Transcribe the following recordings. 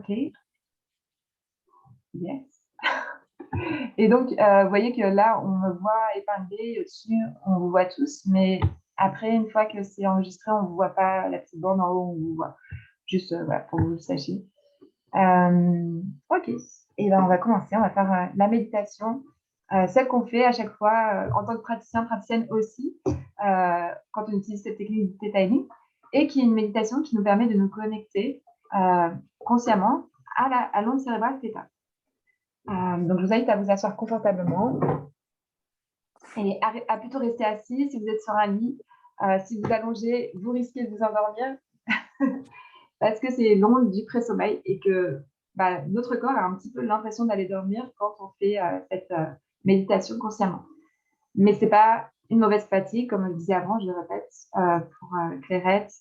OK. Yes. Et donc, vous voyez que là, on me voit épinglée au-dessus, on vous voit tous, mais après, une fois que c'est enregistré, on ne vous voit pas la petite bande en haut, on vous voit. Juste, voilà, pour que vous le sachiez. OK. Et ben, on va commencer, on va faire la méditation, celle qu'on fait à chaque fois en tant que praticien, praticienne aussi, quand on utilise cette technique du Theta Healing, et qui est une méditation qui nous permet de nous connecter consciemment à l'onde cérébrale Theta. Donc, je vous invite à vous asseoir confortablement et à plutôt rester assis si vous êtes sur un lit. Si vous allongez, vous risquez de vous endormir parce que c'est l'onde du pré-sommeil et que notre corps a un petit peu l'impression d'aller dormir quand on fait cette méditation consciemment. Mais ce n'est pas une mauvaise fatigue, comme on le disait avant, je le répète, pour Clairette.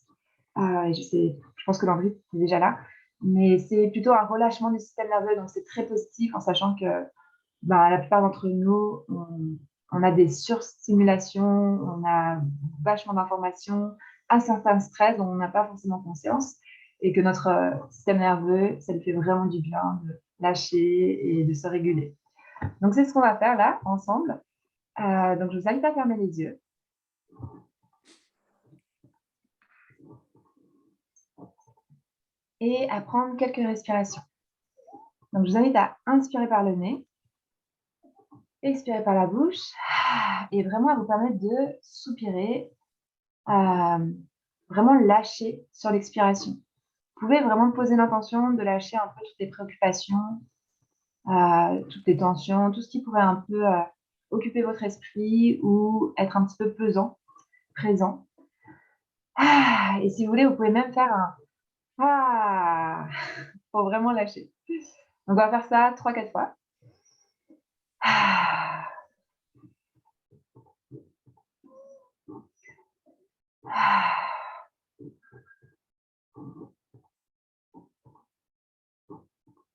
Je pense que Landry est déjà là. Mais c'est plutôt un relâchement du système nerveux, donc c'est très positif en sachant que la plupart d'entre nous, on a des surstimulations, on a vachement d'informations, un certain stress dont on n'a pas forcément conscience, et que notre système nerveux, ça lui fait vraiment du bien de lâcher et de se réguler. Donc, c'est ce qu'on va faire là, ensemble. Donc, je vous invite à fermer les yeux. Et à prendre quelques respirations. Donc, je vous invite à inspirer par le nez, expirer par la bouche, et vraiment à vous permettre de soupirer, vraiment lâcher sur l'expiration. Vous pouvez vraiment poser l'intention de lâcher un peu toutes les préoccupations, toutes les tensions, tout ce qui pourrait un peu occuper votre esprit ou être un petit peu pesant, présent. Et si vous voulez, vous pouvez même faire un « ah » pour vraiment lâcher. Donc, on va faire ça 3-4 fois.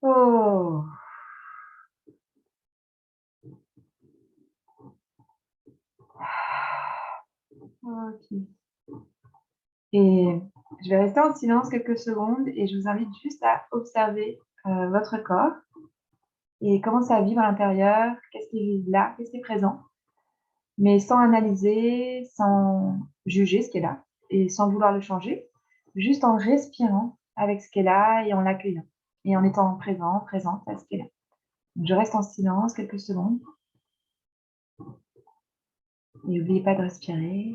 Oh. OK. Et je vais rester en silence quelques secondes et je vous invite juste à observer votre corps et comment ça vibre à l'intérieur, qu'est-ce qui est là, qu'est-ce qui est présent, mais sans analyser, sans juger ce qui est là et sans vouloir le changer, juste en respirant avec ce qui est là et en l'accueillant et en étant présent, présente à ce qui est là. Donc, je reste en silence quelques secondes et n'oubliez pas de respirer.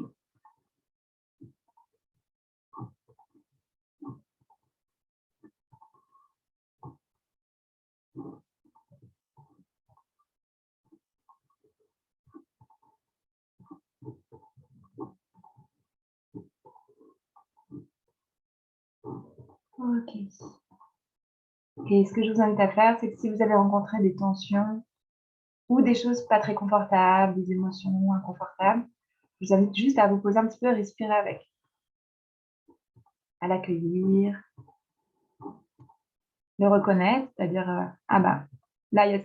OK. Et ce que je vous invite à faire, c'est que si vous avez rencontré des tensions ou des choses pas très confortables, des émotions inconfortables, je vous invite juste à vous poser un petit peu et respirer avec, à l'accueillir, le reconnaître, c'est-à-dire là il y a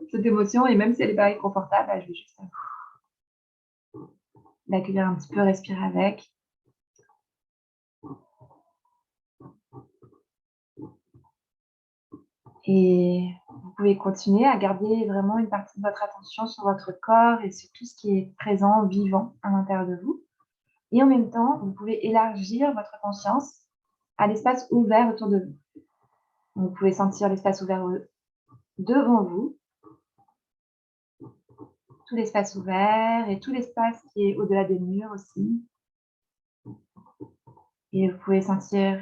cette émotion et même si elle n'est pas inconfortable, je vais juste l'accueillir un petit peu, respirer avec. Et vous pouvez continuer à garder vraiment une partie de votre attention sur votre corps et sur tout ce qui est présent, vivant à l'intérieur de vous. Et en même temps, vous pouvez élargir votre conscience à l'espace ouvert autour de vous. Vous pouvez sentir l'espace ouvert devant vous, tout l'espace ouvert et tout l'espace qui est au-delà des murs aussi. Et vous pouvez sentir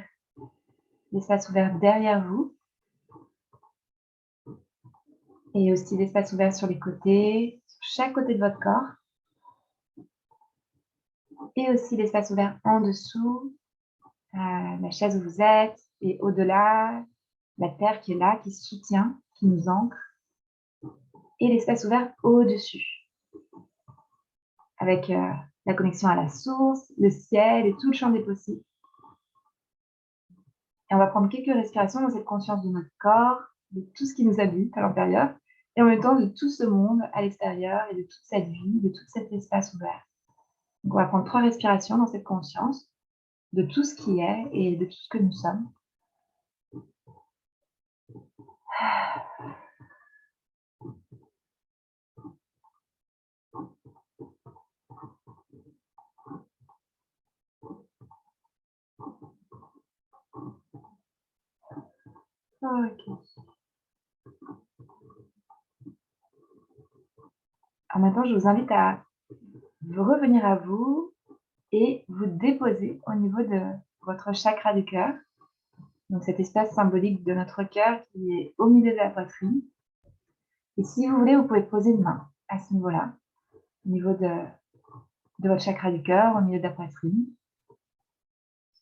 l'espace ouvert derrière vous et aussi l'espace ouvert sur les côtés, sur chaque côté de votre corps. Et aussi l'espace ouvert en dessous, la chaise où vous êtes et au-delà, la terre qui est là, qui soutient, qui nous ancre. Et l'espace ouvert au-dessus, avec la connexion à la source, le ciel et tout le champ des possibles. Et on va prendre quelques respirations dans cette conscience de notre corps, de tout ce qui nous habite à l'intérieur, et en même temps de tout ce monde à l'extérieur et de toute cette vie, de tout cet espace ouvert. Donc on va prendre 3 respirations dans cette conscience de tout ce qui est et de tout ce que nous sommes. Ok. Alors maintenant, je vous invite à revenir à vous et vous déposer au niveau de votre chakra du cœur. Donc cet espace symbolique de notre cœur qui est au milieu de la poitrine. Et si vous voulez, vous pouvez poser une main à ce niveau-là, au niveau de votre chakra du cœur, au milieu de la poitrine.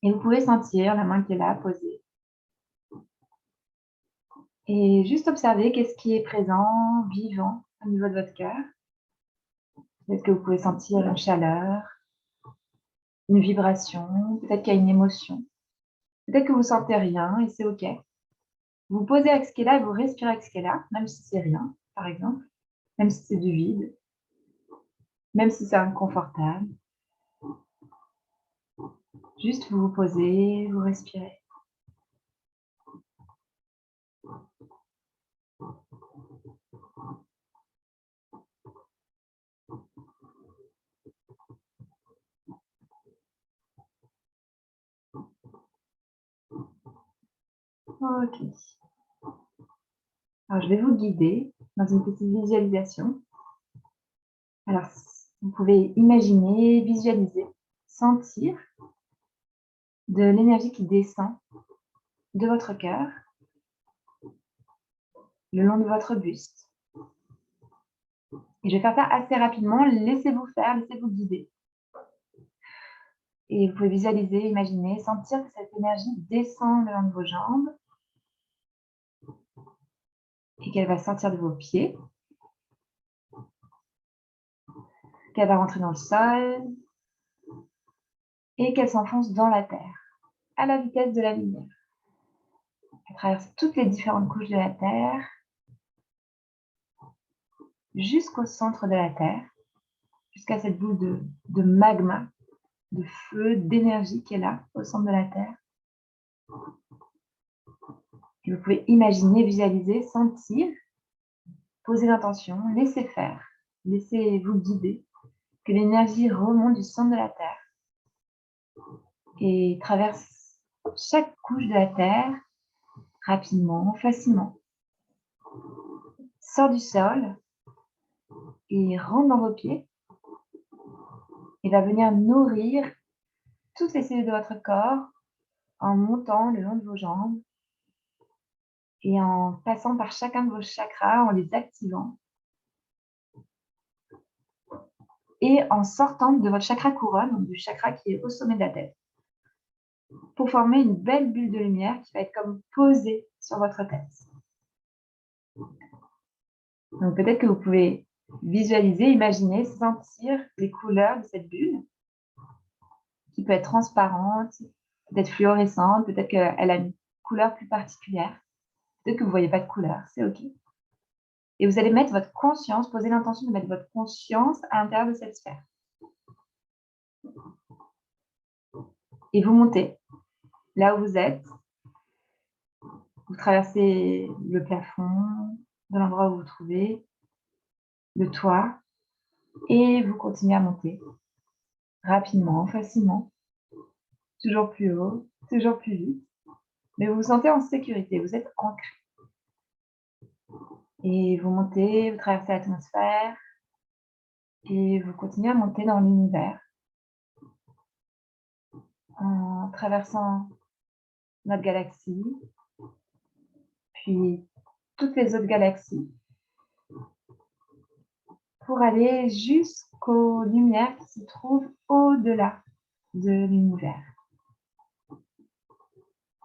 Et vous pouvez sentir la main qui est là, posée. Et juste observer qu'est-ce qui est présent, vivant au niveau de votre cœur. Peut-être que vous pouvez sentir une chaleur, une vibration, peut-être qu'il y a une émotion. Peut-être que vous ne sentez rien et c'est OK. Vous posez avec ce qui est là et vous respirez avec ce qui est là, même si c'est rien, par exemple, même si c'est du vide, même si c'est inconfortable. Juste vous vous posez, vous respirez. OK. Alors, je vais vous guider dans une petite visualisation. Alors, vous pouvez imaginer, visualiser, sentir de l'énergie qui descend de votre cœur le long de votre buste. Et je vais faire ça assez rapidement. Laissez-vous faire, laissez-vous guider. Et vous pouvez visualiser, imaginer, sentir que cette énergie descend le long de vos jambes et qu'elle va sortir de vos pieds, qu'elle va rentrer dans le sol et qu'elle s'enfonce dans la terre, à la vitesse de la lumière. Elle traverse toutes les différentes couches de la terre jusqu'au centre de la terre, jusqu'à cette boule de magma, de feu, d'énergie qui est là, au centre de la terre. Et vous pouvez imaginer, visualiser, sentir, poser l'intention, laisser faire, laissez-vous guider, que l'énergie remonte du centre de la terre et traverse chaque couche de la terre rapidement, facilement. Sort du sol et rentre dans vos pieds et va venir nourrir toutes les cellules de votre corps en montant le long de vos jambes et en passant par chacun de vos chakras, en les activant et en sortant de votre chakra couronne, donc du chakra qui est au sommet de la tête, pour former une belle bulle de lumière qui va être comme posée sur votre tête. Donc peut-être que vous pouvez visualiser, imaginer, sentir les couleurs de cette bulle qui peut être transparente, peut-être fluorescente, peut-être qu'elle a une couleur plus particulière, peut-être que vous ne voyez pas de couleur, c'est OK. Et vous allez mettre votre conscience, poser l'intention de mettre votre conscience à l'intérieur de cette sphère. Et vous montez là où vous êtes, vous traversez le plafond de l'endroit où vous vous trouvez, le toit, et vous continuez à monter rapidement, facilement, toujours plus haut, toujours plus vite. Mais vous vous sentez en sécurité, vous êtes ancré. Et vous montez, vous traversez l'atmosphère et vous continuez à monter dans l'univers en traversant notre galaxie, puis toutes les autres galaxies pour aller jusqu'aux lumières qui se trouvent au-delà de l'univers.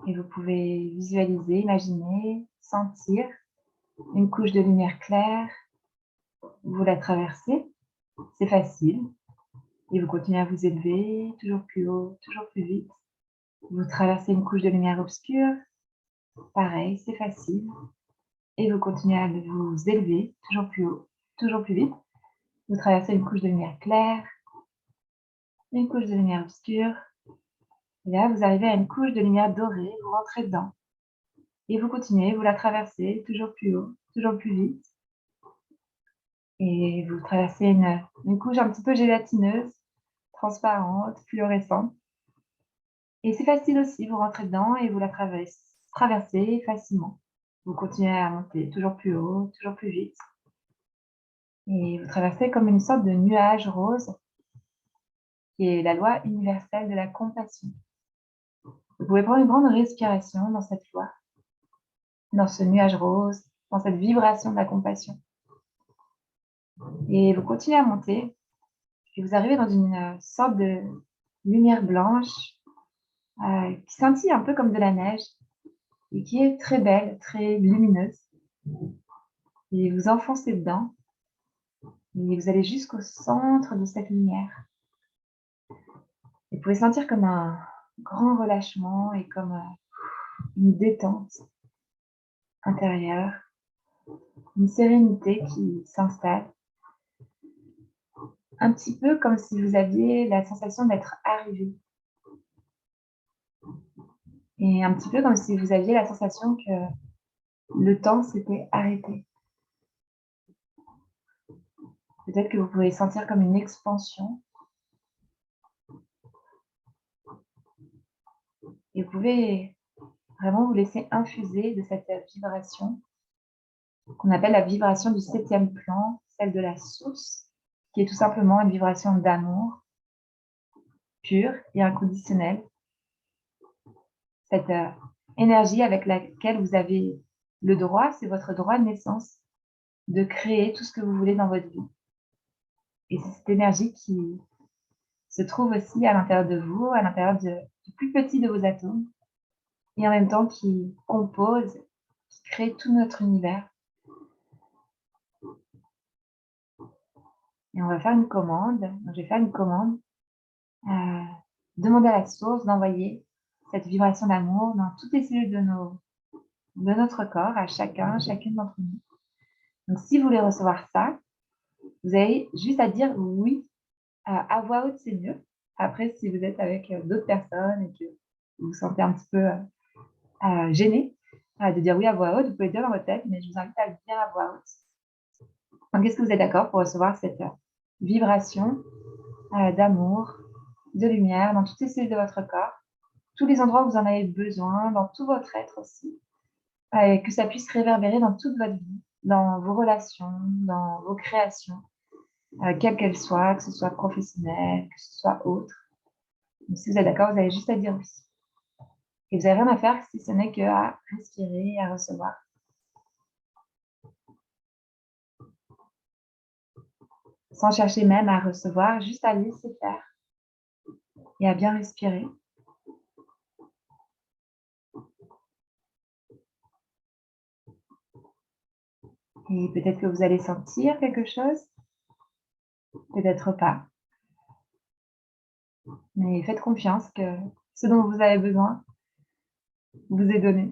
Et vous pouvez visualiser, imaginer, sentir une couche de lumière claire. Vous la traversez, c'est facile. Et vous continuez à vous élever, toujours plus haut, toujours plus vite. Vous traversez une couche de lumière obscure, pareil, c'est facile. Et vous continuez à vous élever, toujours plus haut, toujours plus vite. Vous traversez une couche de lumière claire, une couche de lumière obscure. Et là, vous arrivez à une couche de lumière dorée, vous rentrez dedans. Et vous continuez, vous la traversez toujours plus haut, toujours plus vite. Et vous traversez une couche un petit peu gélatineuse, transparente, fluorescente. Et c'est facile aussi, vous rentrez dedans et vous la traversez facilement. Vous continuez à monter toujours plus haut, toujours plus vite. Et vous traversez comme une sorte de nuage rose, qui est la loi universelle de la compassion. Vous pouvez prendre une grande respiration dans cette loi, dans ce nuage rose, dans cette vibration de la compassion. Et vous continuez à monter, et vous arrivez dans une sorte de lumière blanche qui scintille un peu comme de la neige et qui est très belle, très lumineuse. Et vous enfoncez dedans et vous allez jusqu'au centre de cette lumière. Et vous pouvez sentir comme un grand relâchement et comme une détente intérieure, une sérénité qui s'installe. Un petit peu comme si vous aviez la sensation d'être arrivé. Et un petit peu comme si vous aviez la sensation que le temps s'était arrêté. Peut-être que vous pouvez sentir comme une expansion. Et vous pouvez vraiment vous laisser infuser de cette vibration qu'on appelle la vibration du 7e plan, celle de la source, qui est tout simplement une vibration d'amour pur et inconditionnel. Cette énergie avec laquelle vous avez le droit, c'est votre droit de naissance, de créer tout ce que vous voulez dans votre vie. Et c'est cette énergie qui se trouve aussi à l'intérieur de vous, à l'intérieur du plus petit de vos atomes, et en même temps qui compose, qui crée tout notre univers. Et on va faire une commande. Donc, je vais faire une commande. Demander à la source d'envoyer cette vibration d'amour dans toutes les cellules de notre corps, à chacune d'entre nous. Donc, si vous voulez recevoir ça, vous avez juste à dire oui à voix haute, c'est mieux. Après, si vous êtes avec d'autres personnes et que vous vous sentez un petit peu gêné de dire oui à voix haute, vous pouvez le dire dans votre tête, mais je vous invite à le dire à voix haute. Donc, est-ce que vous êtes d'accord pour recevoir cette vibration d'amour, de lumière dans toutes les cellules de votre corps, tous les endroits où vous en avez besoin, dans tout votre être aussi, et que ça puisse réverbérer dans toute votre vie, dans vos relations, dans vos créations, quelles qu'elles soient, que ce soit professionnel, que ce soit autre. Donc, si vous êtes d'accord, vous avez juste à dire oui. Et vous n'avez rien à faire si ce n'est qu'à respirer et à recevoir. Sans chercher même à recevoir, juste à laisser faire et à bien respirer. Et peut-être que vous allez sentir quelque chose, peut-être pas. Mais faites confiance que ce dont vous avez besoin vous est donné.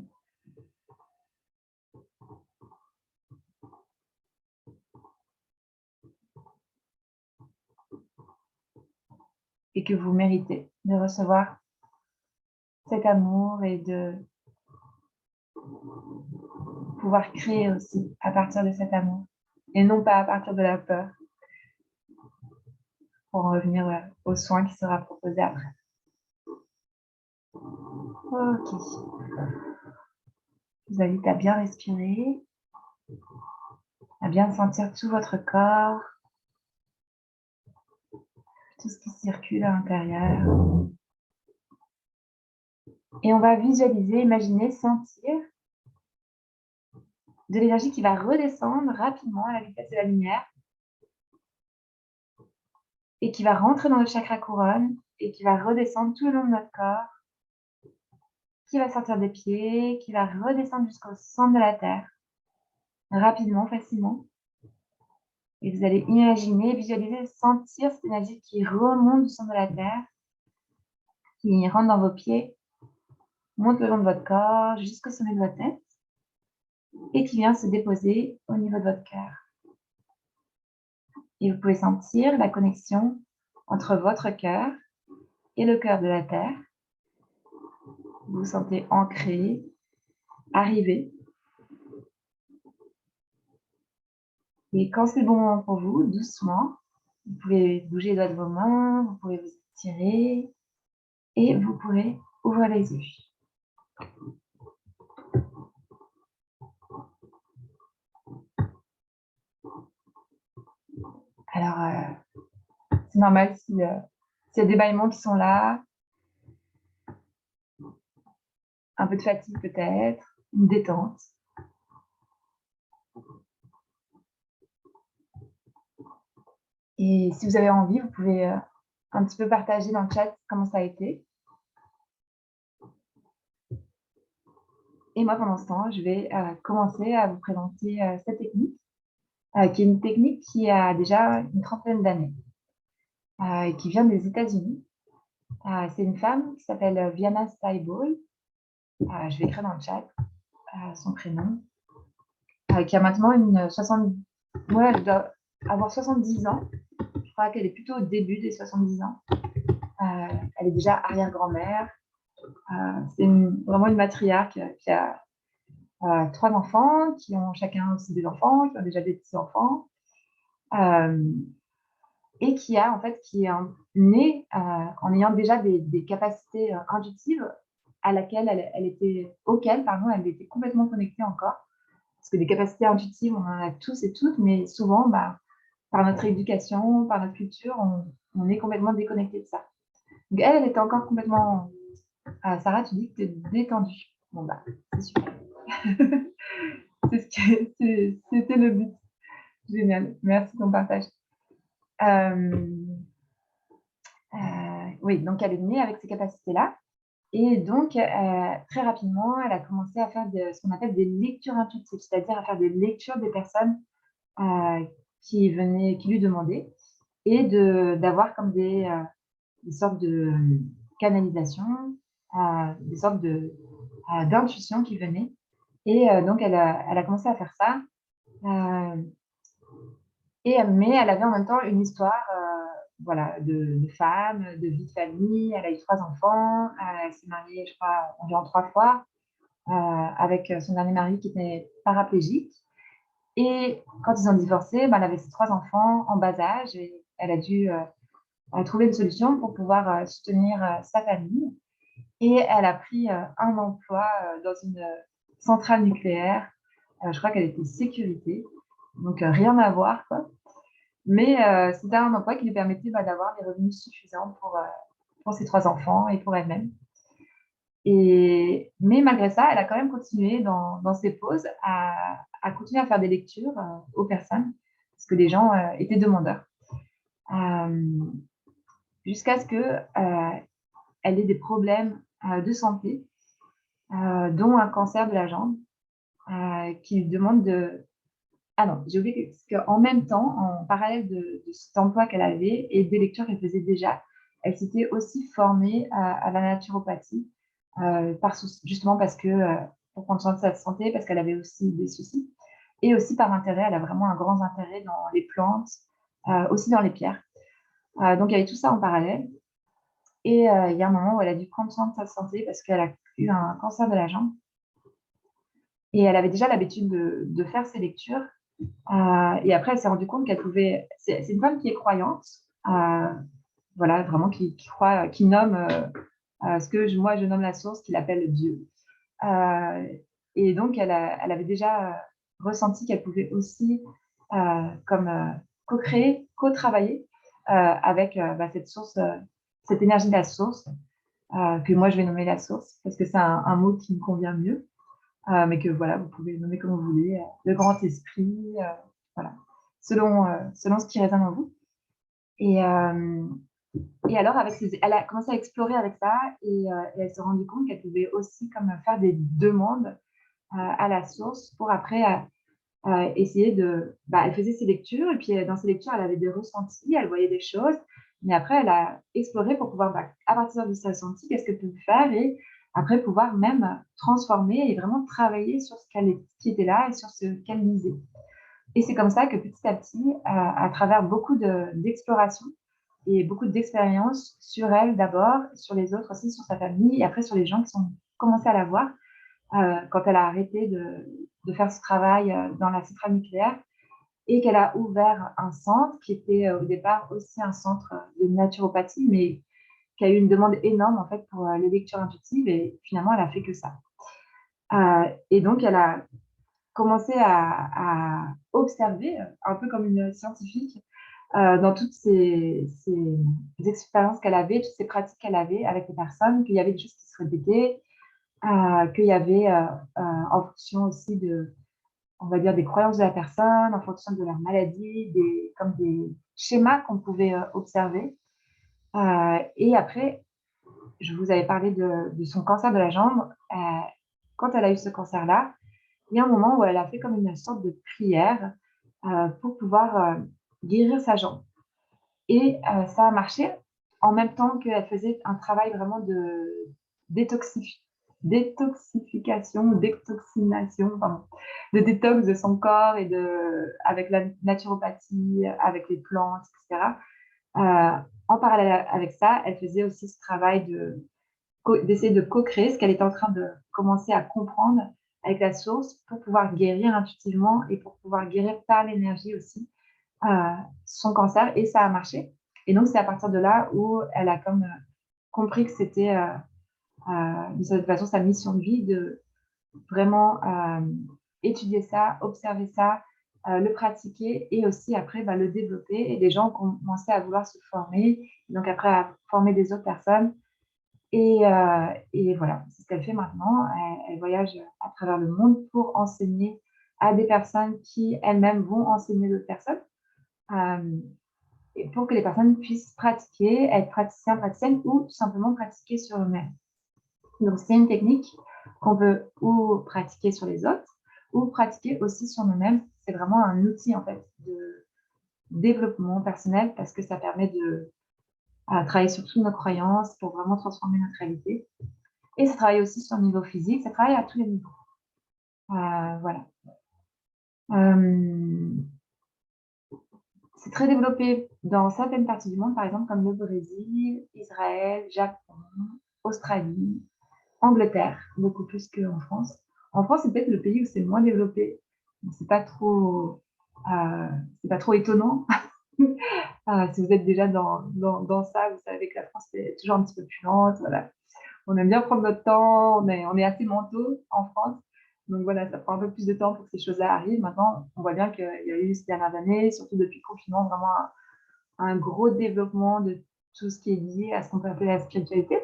Et que vous méritez de recevoir cet amour et de pouvoir créer aussi à partir de cet amour et non pas à partir de la peur, pour en revenir aux soins qui sera proposé après. Ok. Je vous invite à bien respirer, à bien sentir tout votre corps, tout ce qui circule à l'intérieur. Et on va visualiser, imaginer, sentir de l'énergie qui va redescendre rapidement à la vitesse de la lumière et qui va rentrer dans le chakra couronne et qui va redescendre tout le long de notre corps, qui va sortir des pieds, qui va redescendre jusqu'au centre de la terre, rapidement, facilement. Et vous allez imaginer, visualiser, sentir cette énergie qui remonte du centre de la terre, qui rentre dans vos pieds, monte le long de votre corps jusqu'au sommet de votre tête et qui vient se déposer au niveau de votre cœur. Et vous pouvez sentir la connexion entre votre cœur et le cœur de la terre. Vous vous sentez ancré, arriver. Et quand c'est le bon moment pour vous, doucement, vous pouvez bouger les doigts de vos mains, vous pouvez vous étirer et vous pourrez ouvrir les yeux. Alors, c'est normal s'il y a des bâillements qui sont là, un peu de fatigue peut-être, une détente. Et si vous avez envie, vous pouvez un petit peu partager dans le chat comment ça a été. Et moi, pendant ce temps, je vais commencer à vous présenter cette technique, qui est une technique qui a déjà une trentaine d'années et qui vient des États-Unis. C'est une femme qui s'appelle Viana Stable. Je vais écrire dans le chat son prénom, qui a maintenant ouais, elle doit avoir 70 ans. Je crois qu'elle est plutôt au début des 70 ans. Elle est déjà arrière-grand-mère. C'est vraiment une matriarche qui a 3 enfants, qui ont chacun aussi des enfants, qui ont déjà des petits-enfants, et qui est née en ayant déjà des capacités intuitives auxquelles elle était complètement connectée encore. Parce que des capacités intuitives, on en a tous et toutes, mais souvent, par notre éducation, par notre culture, on est complètement déconnecté de ça. Donc elle était encore complètement... Sarah, tu dis que tu es détendue. Bon, c'est super. C'était le but. Génial. Merci de ton partage. Oui, donc elle est née avec ces capacités-là. Et donc, très rapidement, elle a commencé à faire ce qu'on appelle des lectures intuitives, c'est-à-dire à faire des lectures des personnes qui lui demandaient, et d'avoir comme des sortes de canalisations, des sortes d'intuitions qui venaient. Et donc, elle a commencé à faire ça. Mais elle avait en même temps une histoire voilà, de femme, de vie de famille. Elle a eu 3 enfants. Elle s'est mariée, je crois, environ 3 fois avec son dernier mari qui était paraplégique. Et quand ils ont divorcé, elle avait ses 3 enfants en bas âge et elle a dû trouver une solution pour pouvoir soutenir sa famille. Et elle a pris un emploi dans une centrale nucléaire. Je crois qu'elle était sécurité, donc rien à voir, quoi. Mais c'était un emploi qui lui permettait d'avoir des revenus suffisants pour ses 3 enfants et pour elle-même. Mais malgré ça, elle a quand même continué dans ses pauses à continuer à faire des lectures aux personnes, parce que les gens étaient demandeurs. Jusqu'à ce qu'elle ait des problèmes de santé, dont un cancer de la jambe, qui lui demande de... Ah non, j'ai oublié qu'en même temps, en parallèle de cet emploi qu'elle avait et des lectures qu'elle faisait déjà, elle s'était aussi formée à la naturopathie, justement parce que, pour prendre soin de sa santé, parce qu'elle avait aussi des soucis, et aussi par intérêt, elle a vraiment un grand intérêt dans les plantes, aussi dans les pierres. Donc il y avait tout ça en parallèle. Et il y a un moment où elle a dû prendre soin de sa santé parce qu'elle a eu un cancer de la jambe. Et elle avait déjà l'habitude de faire ses lectures. Et après, elle s'est rendue compte qu'elle pouvait... C'est une femme qui est croyante, voilà, vraiment qui croit, qui nomme ce que moi je nomme la source, qu'il appelle Dieu. Et donc, elle avait déjà ressenti qu'elle pouvait aussi co-créer, co-travailler avec cette source, cette énergie de la source, que moi je vais nommer la source, parce que c'est un mot qui me convient mieux. Mais que voilà, vous pouvez nommer comme vous voulez, le grand esprit, voilà, selon ce qui résonne en vous. Et alors, elle a commencé à explorer avec ça et elle s'est rendue compte qu'elle pouvait aussi comme faire des demandes à la source pour après essayer de... elle faisait ses lectures et puis dans ses lectures, elle avait des ressentis, elle voyait des choses, mais après, elle a exploré pour pouvoir, à partir de ses ressentis, qu'est-ce qu'elle peut faire et après pouvoir même transformer et vraiment travailler sur qui était là et sur ce qu'elle lisait. Et c'est comme ça que petit à petit, à travers beaucoup d'explorations et beaucoup d'expériences sur elle d'abord, sur les autres aussi, sur sa famille et après sur les gens qui ont commencé à la voir, quand elle a arrêté de faire ce travail dans la centrale nucléaire et qu'elle a ouvert un centre qui était au départ aussi un centre de naturopathie, mais qui a eu une demande énorme en fait pour les lectures intuitives et finalement elle a fait que ça. Et donc elle a commencé à observer, un peu comme une scientifique, dans toutes ces expériences qu'elle avait, toutes ces pratiques qu'elle avait avec les personnes, qu'il y avait des choses qui se répétaient, qu'il y avait, en fonction aussi de, on va dire, des croyances de la personne, en fonction de leur maladie, comme des schémas qu'on pouvait observer. Et après, je vous avais parlé de son cancer de la jambe. Quand elle a eu ce cancer-là, il y a un moment où elle a fait comme une sorte de prière pour pouvoir guérir sa jambe. Et ça a marché en même temps qu'elle faisait un travail vraiment de détoxification, détoxination, pardon, de détox de son corps et avec la naturopathie, avec les plantes, etc. En parallèle avec ça, elle faisait aussi ce travail d'essayer de co-créer ce qu'elle était en train de commencer à comprendre avec la source pour pouvoir guérir intuitivement et pour pouvoir guérir par l'énergie aussi son cancer, et ça a marché. Et donc, c'est à partir de là où elle a comme compris que c'était d'une certaine façon sa mission de vie de vraiment étudier ça, observer ça, le pratiquer et aussi après le développer. Et des gens ont commencé à vouloir se former, donc après à former des autres personnes. Et voilà, c'est ce qu'elle fait maintenant. Elle voyage à travers le monde pour enseigner à des personnes qui elles-mêmes vont enseigner d'autres personnes. Et pour que les personnes puissent pratiquer, être praticiens, praticiennes ou tout simplement pratiquer sur eux-mêmes. Donc, c'est une technique qu'on peut ou pratiquer sur les autres ou pratiquer aussi sur nous-mêmes. C'est vraiment un outil en fait de développement personnel parce que ça permet de travailler sur toutes nos croyances pour vraiment transformer notre réalité. Et ça travaille aussi sur le niveau physique, ça travaille à tous les niveaux. Voilà. C'est très développé dans certaines parties du monde, par exemple comme le Brésil, Israël, Japon, Australie, Angleterre, beaucoup plus qu'en France. En France, c'est peut-être le pays où c'est le moins développé. C'est pas trop, c'est pas trop étonnant. Si vous êtes déjà dans ça, vous savez que la France est toujours un petit peu plus lente. Voilà. On aime bien prendre notre temps, on est assez mentaux en France. Donc voilà, ça prend un peu plus de temps pour que ces choses-là arrivent. Maintenant, on voit bien qu'il y a eu ces dernières années, surtout depuis le confinement, vraiment un gros développement de tout ce qui est lié à ce qu'on peut appeler la spiritualité.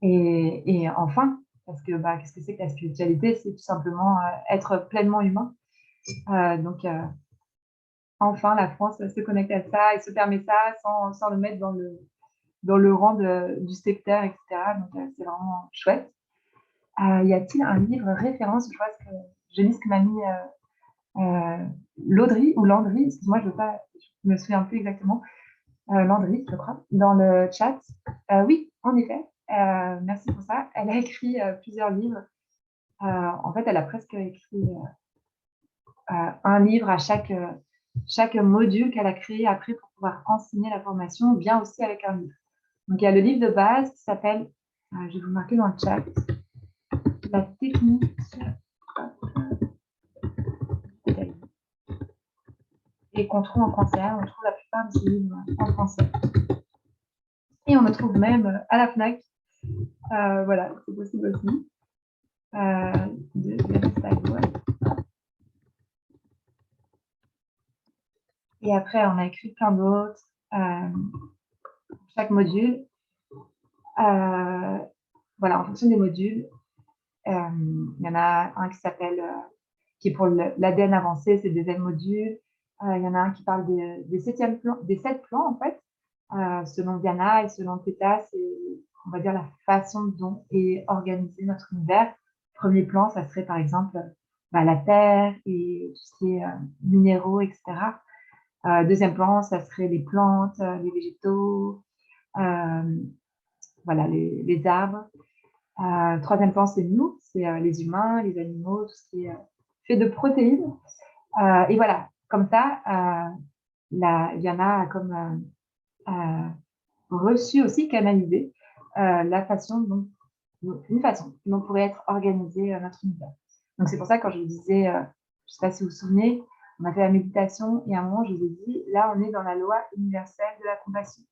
Et enfin, parce que qu'est-ce que c'est que la spiritualité? C'est tout simplement être pleinement humain. Donc, enfin, la France se connecte à ça et se permet ça sans le mettre dans le rang du sectaire, etc. Donc, c'est vraiment chouette. Y a-t-il un livre référence? Je vois que Jenny m'a mis Laudry ou Landry, excuse-moi, je me souviens plus exactement. Landry, je crois, dans le chat. Oui, en effet. Merci pour ça. Elle a écrit plusieurs livres. En fait, elle a presque écrit un livre à chaque module qu'elle a créé après pour pouvoir enseigner la formation, bien aussi avec un livre. Donc, il y a le livre de base qui s'appelle, je vais vous marquer dans le chat, La technique et qu'on trouve en français. On trouve la plupart de ces livres en français. Et on le trouve même à la FNAC. Voilà, c'est possible aussi. Et après, on a écrit plein d'autres. Chaque module. Voilà, en fonction des modules, il y en a un qui s'appelle, qui est pour l'ADN avancé, c'est le deuxième module. Il y en a un qui parle des 7 plans, en fait, selon Diana et selon Theta, c'est, on va dire, la façon dont est organisé notre univers. Premier plan, ça serait par exemple la Terre et tout ce qui est minéraux, etc. Deuxième plan, ça serait les plantes, les végétaux, voilà, les arbres. Troisième plan, c'est nous, c'est les humains, les animaux, tout ce qui est fait de protéines. Et voilà, comme ça, Diana a comme reçu aussi, canalisé la façon dont une façon dont pourrait être organisé notre univers. Donc c'est pour ça que quand je vous disais, je ne sais pas si vous vous souvenez, on a fait la méditation et à un moment je vous ai dit, là on est dans la loi universelle de la compassion.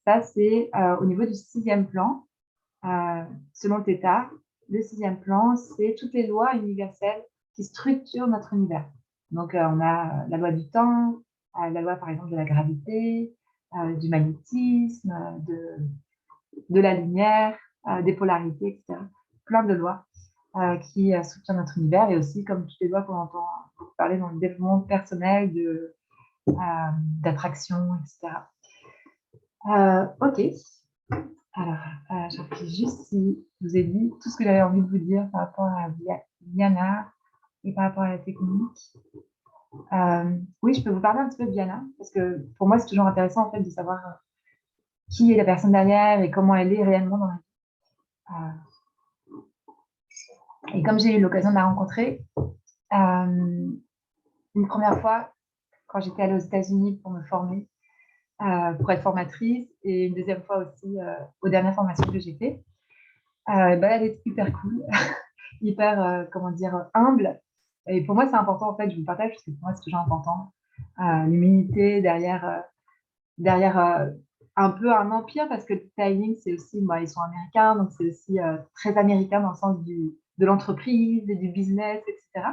Ça c'est au niveau du 6e plan, selon Theta, le 6e plan, c'est toutes les lois universelles qui structurent notre univers. Donc on a la loi du temps, la loi par exemple de la gravité, du magnétisme, de la lumière, des polarités, etc. Plein de lois qui structurent notre univers et aussi comme toutes les lois qu'on entend parler dans le développement personnel, d'attraction, etc. Ok. Alors, je réfléchis juste si je vous ai dit tout ce que j'avais envie de vous dire par rapport à Viana et par rapport à la technique. Oui, je peux vous parler un petit peu de Viana parce que pour moi, c'est toujours intéressant en fait de savoir qui est la personne derrière et comment elle est réellement dans la vie. Et comme j'ai eu l'occasion de la rencontrer, une première fois, quand j'étais allée aux États-Unis pour me former, pour être formatrice, et une deuxième fois aussi aux dernières formations que j'ai fait, elle est hyper cool, hyper, comment dire, humble. Et pour moi, c'est important, en fait, je vous le partage, parce que pour moi, c'est toujours important. L'humilité derrière un peu un empire, parce que Styling, c'est aussi, ils sont américains, donc c'est aussi très américain dans le sens de l'entreprise et du business, etc.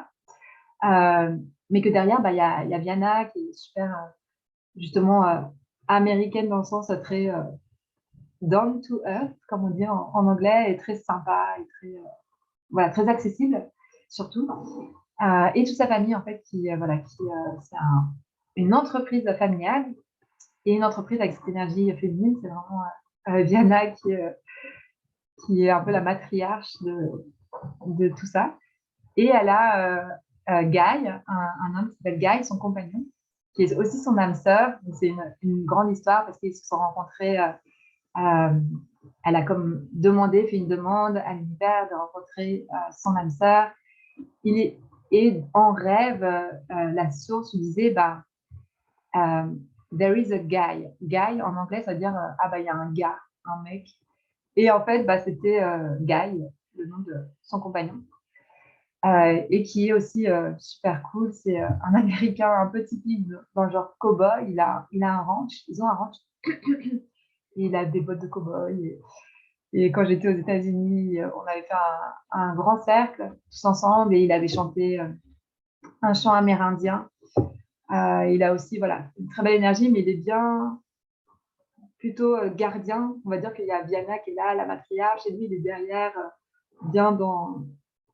Mais que derrière, il y a Viana qui est super, justement, américaine dans le sens très down to earth, comme on dit en anglais, et très sympa, et très, voilà, très accessible, surtout. Et toute sa famille, en fait, c'est une entreprise familiale et une entreprise avec cette énergie féminine. C'est vraiment Viana qui est un peu la matriarche de tout ça. Et elle a Guy, un homme qui s'appelle Guy, son compagnon, qui est aussi son âme sœur. C'est une grande histoire parce qu'ils se sont rencontrés. Elle a comme fait une demande à l'univers de rencontrer son âme sœur. Et en rêve, la source lui disait, there is a guy. Guy, en anglais, ça veut dire, il y a un gars, un mec. Et en fait, c'était Guy, le nom de son compagnon. Et qui est aussi super cool. C'est un Américain un peu typique dans le genre cow-boy. Il a un ranch. Ils ont un ranch. Et il a des bottes de cow-boy. Et quand j'étais aux États-Unis, on avait fait un grand cercle tous ensemble et il avait chanté un chant amérindien. Il a aussi une très belle énergie, mais il est bien plutôt gardien. On va dire qu'il y a Viana qui est là, la matriarche, et lui, il est derrière, bien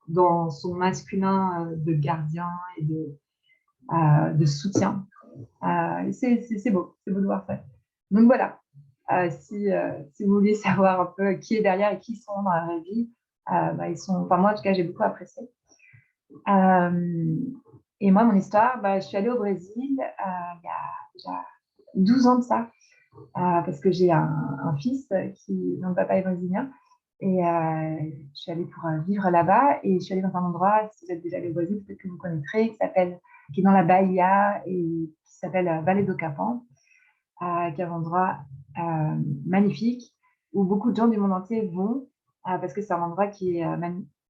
dans son masculin de gardien et de soutien. C'est beau de voir ça. Donc voilà, si vous voulez savoir un peu qui est derrière et qui sont dans la vraie vie, moi en tout cas, j'ai beaucoup apprécié. Et moi, mon histoire, je suis allée au Brésil il y a déjà 12 ans de ça, parce que j'ai un fils dont le papa est brésilien. Et je suis allée pour vivre là-bas et je suis allée dans un endroit, si vous êtes déjà allé au Brésil, peut-être que vous connaîtrez, qui est dans la Bahia et qui s'appelle Vallée do Capão, qui est un endroit magnifique où beaucoup de gens du monde entier vont parce que c'est un endroit qui est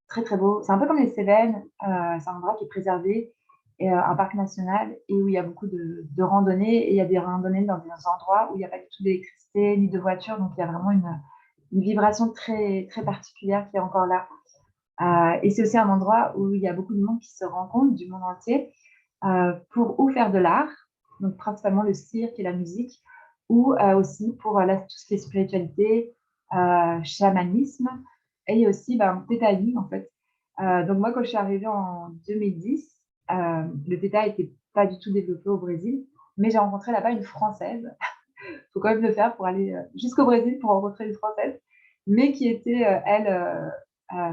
très très beau. C'est un peu comme les Cévennes, c'est un endroit qui est préservé, et, un parc national et où il y a beaucoup de randonnées. Et il y a des randonnées dans des endroits où il n'y a pas du tout d'électricité ni de voiture, donc il y a vraiment une vibration très, très particulière qui est encore là. Et c'est aussi un endroit où il y a beaucoup de monde qui se rencontre du monde entier pour ou faire de l'art, donc principalement le cirque et la musique, ou aussi pour tout ce qui est spiritualité, chamanisme, et aussi Theta Healing en fait. Donc moi, quand je suis arrivée en 2010, le Theta n'était pas du tout développé au Brésil, mais j'ai rencontré là-bas une Française. Il faut quand même le faire pour aller jusqu'au Brésil pour rencontrer une Française, mais qui était, elle,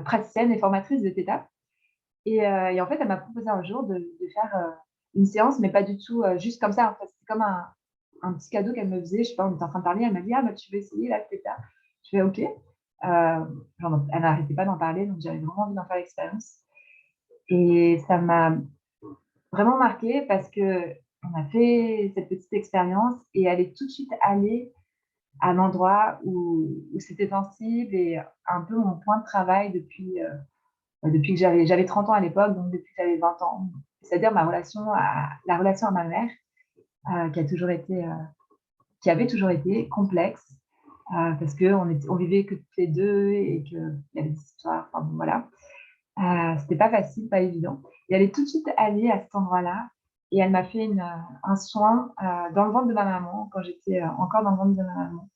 praticienne et formatrice de Theta. Et en fait, elle m'a proposé un jour de faire une séance, mais pas du tout juste comme ça. En fait, c'était comme un petit cadeau qu'elle me faisait. Je sais pas, on était en train de parler. Elle m'a dit, tu veux essayer la Theta? Je fais, OK. Elle n'arrêtait pas d'en parler, donc j'avais vraiment envie d'en faire l'expérience. Et ça m'a vraiment marquée parce qu'on a fait cette petite expérience et elle est tout de suite allée un endroit où c'était sensible et un peu mon point de travail depuis que j'avais 30 ans à l'époque, donc depuis que j'avais 20 ans. C'est-à-dire la relation à ma mère, qui a toujours été, qui avait toujours été complexe, parce qu'on vivait que toutes les deux et qu'il y avait des histoires, enfin bon, voilà. C'était pas facile, pas évident. Et elle est tout de suite allée à cet endroit-là et elle m'a fait un soin dans le ventre de ma maman, quand j'étais encore dans le ventre de ma maman.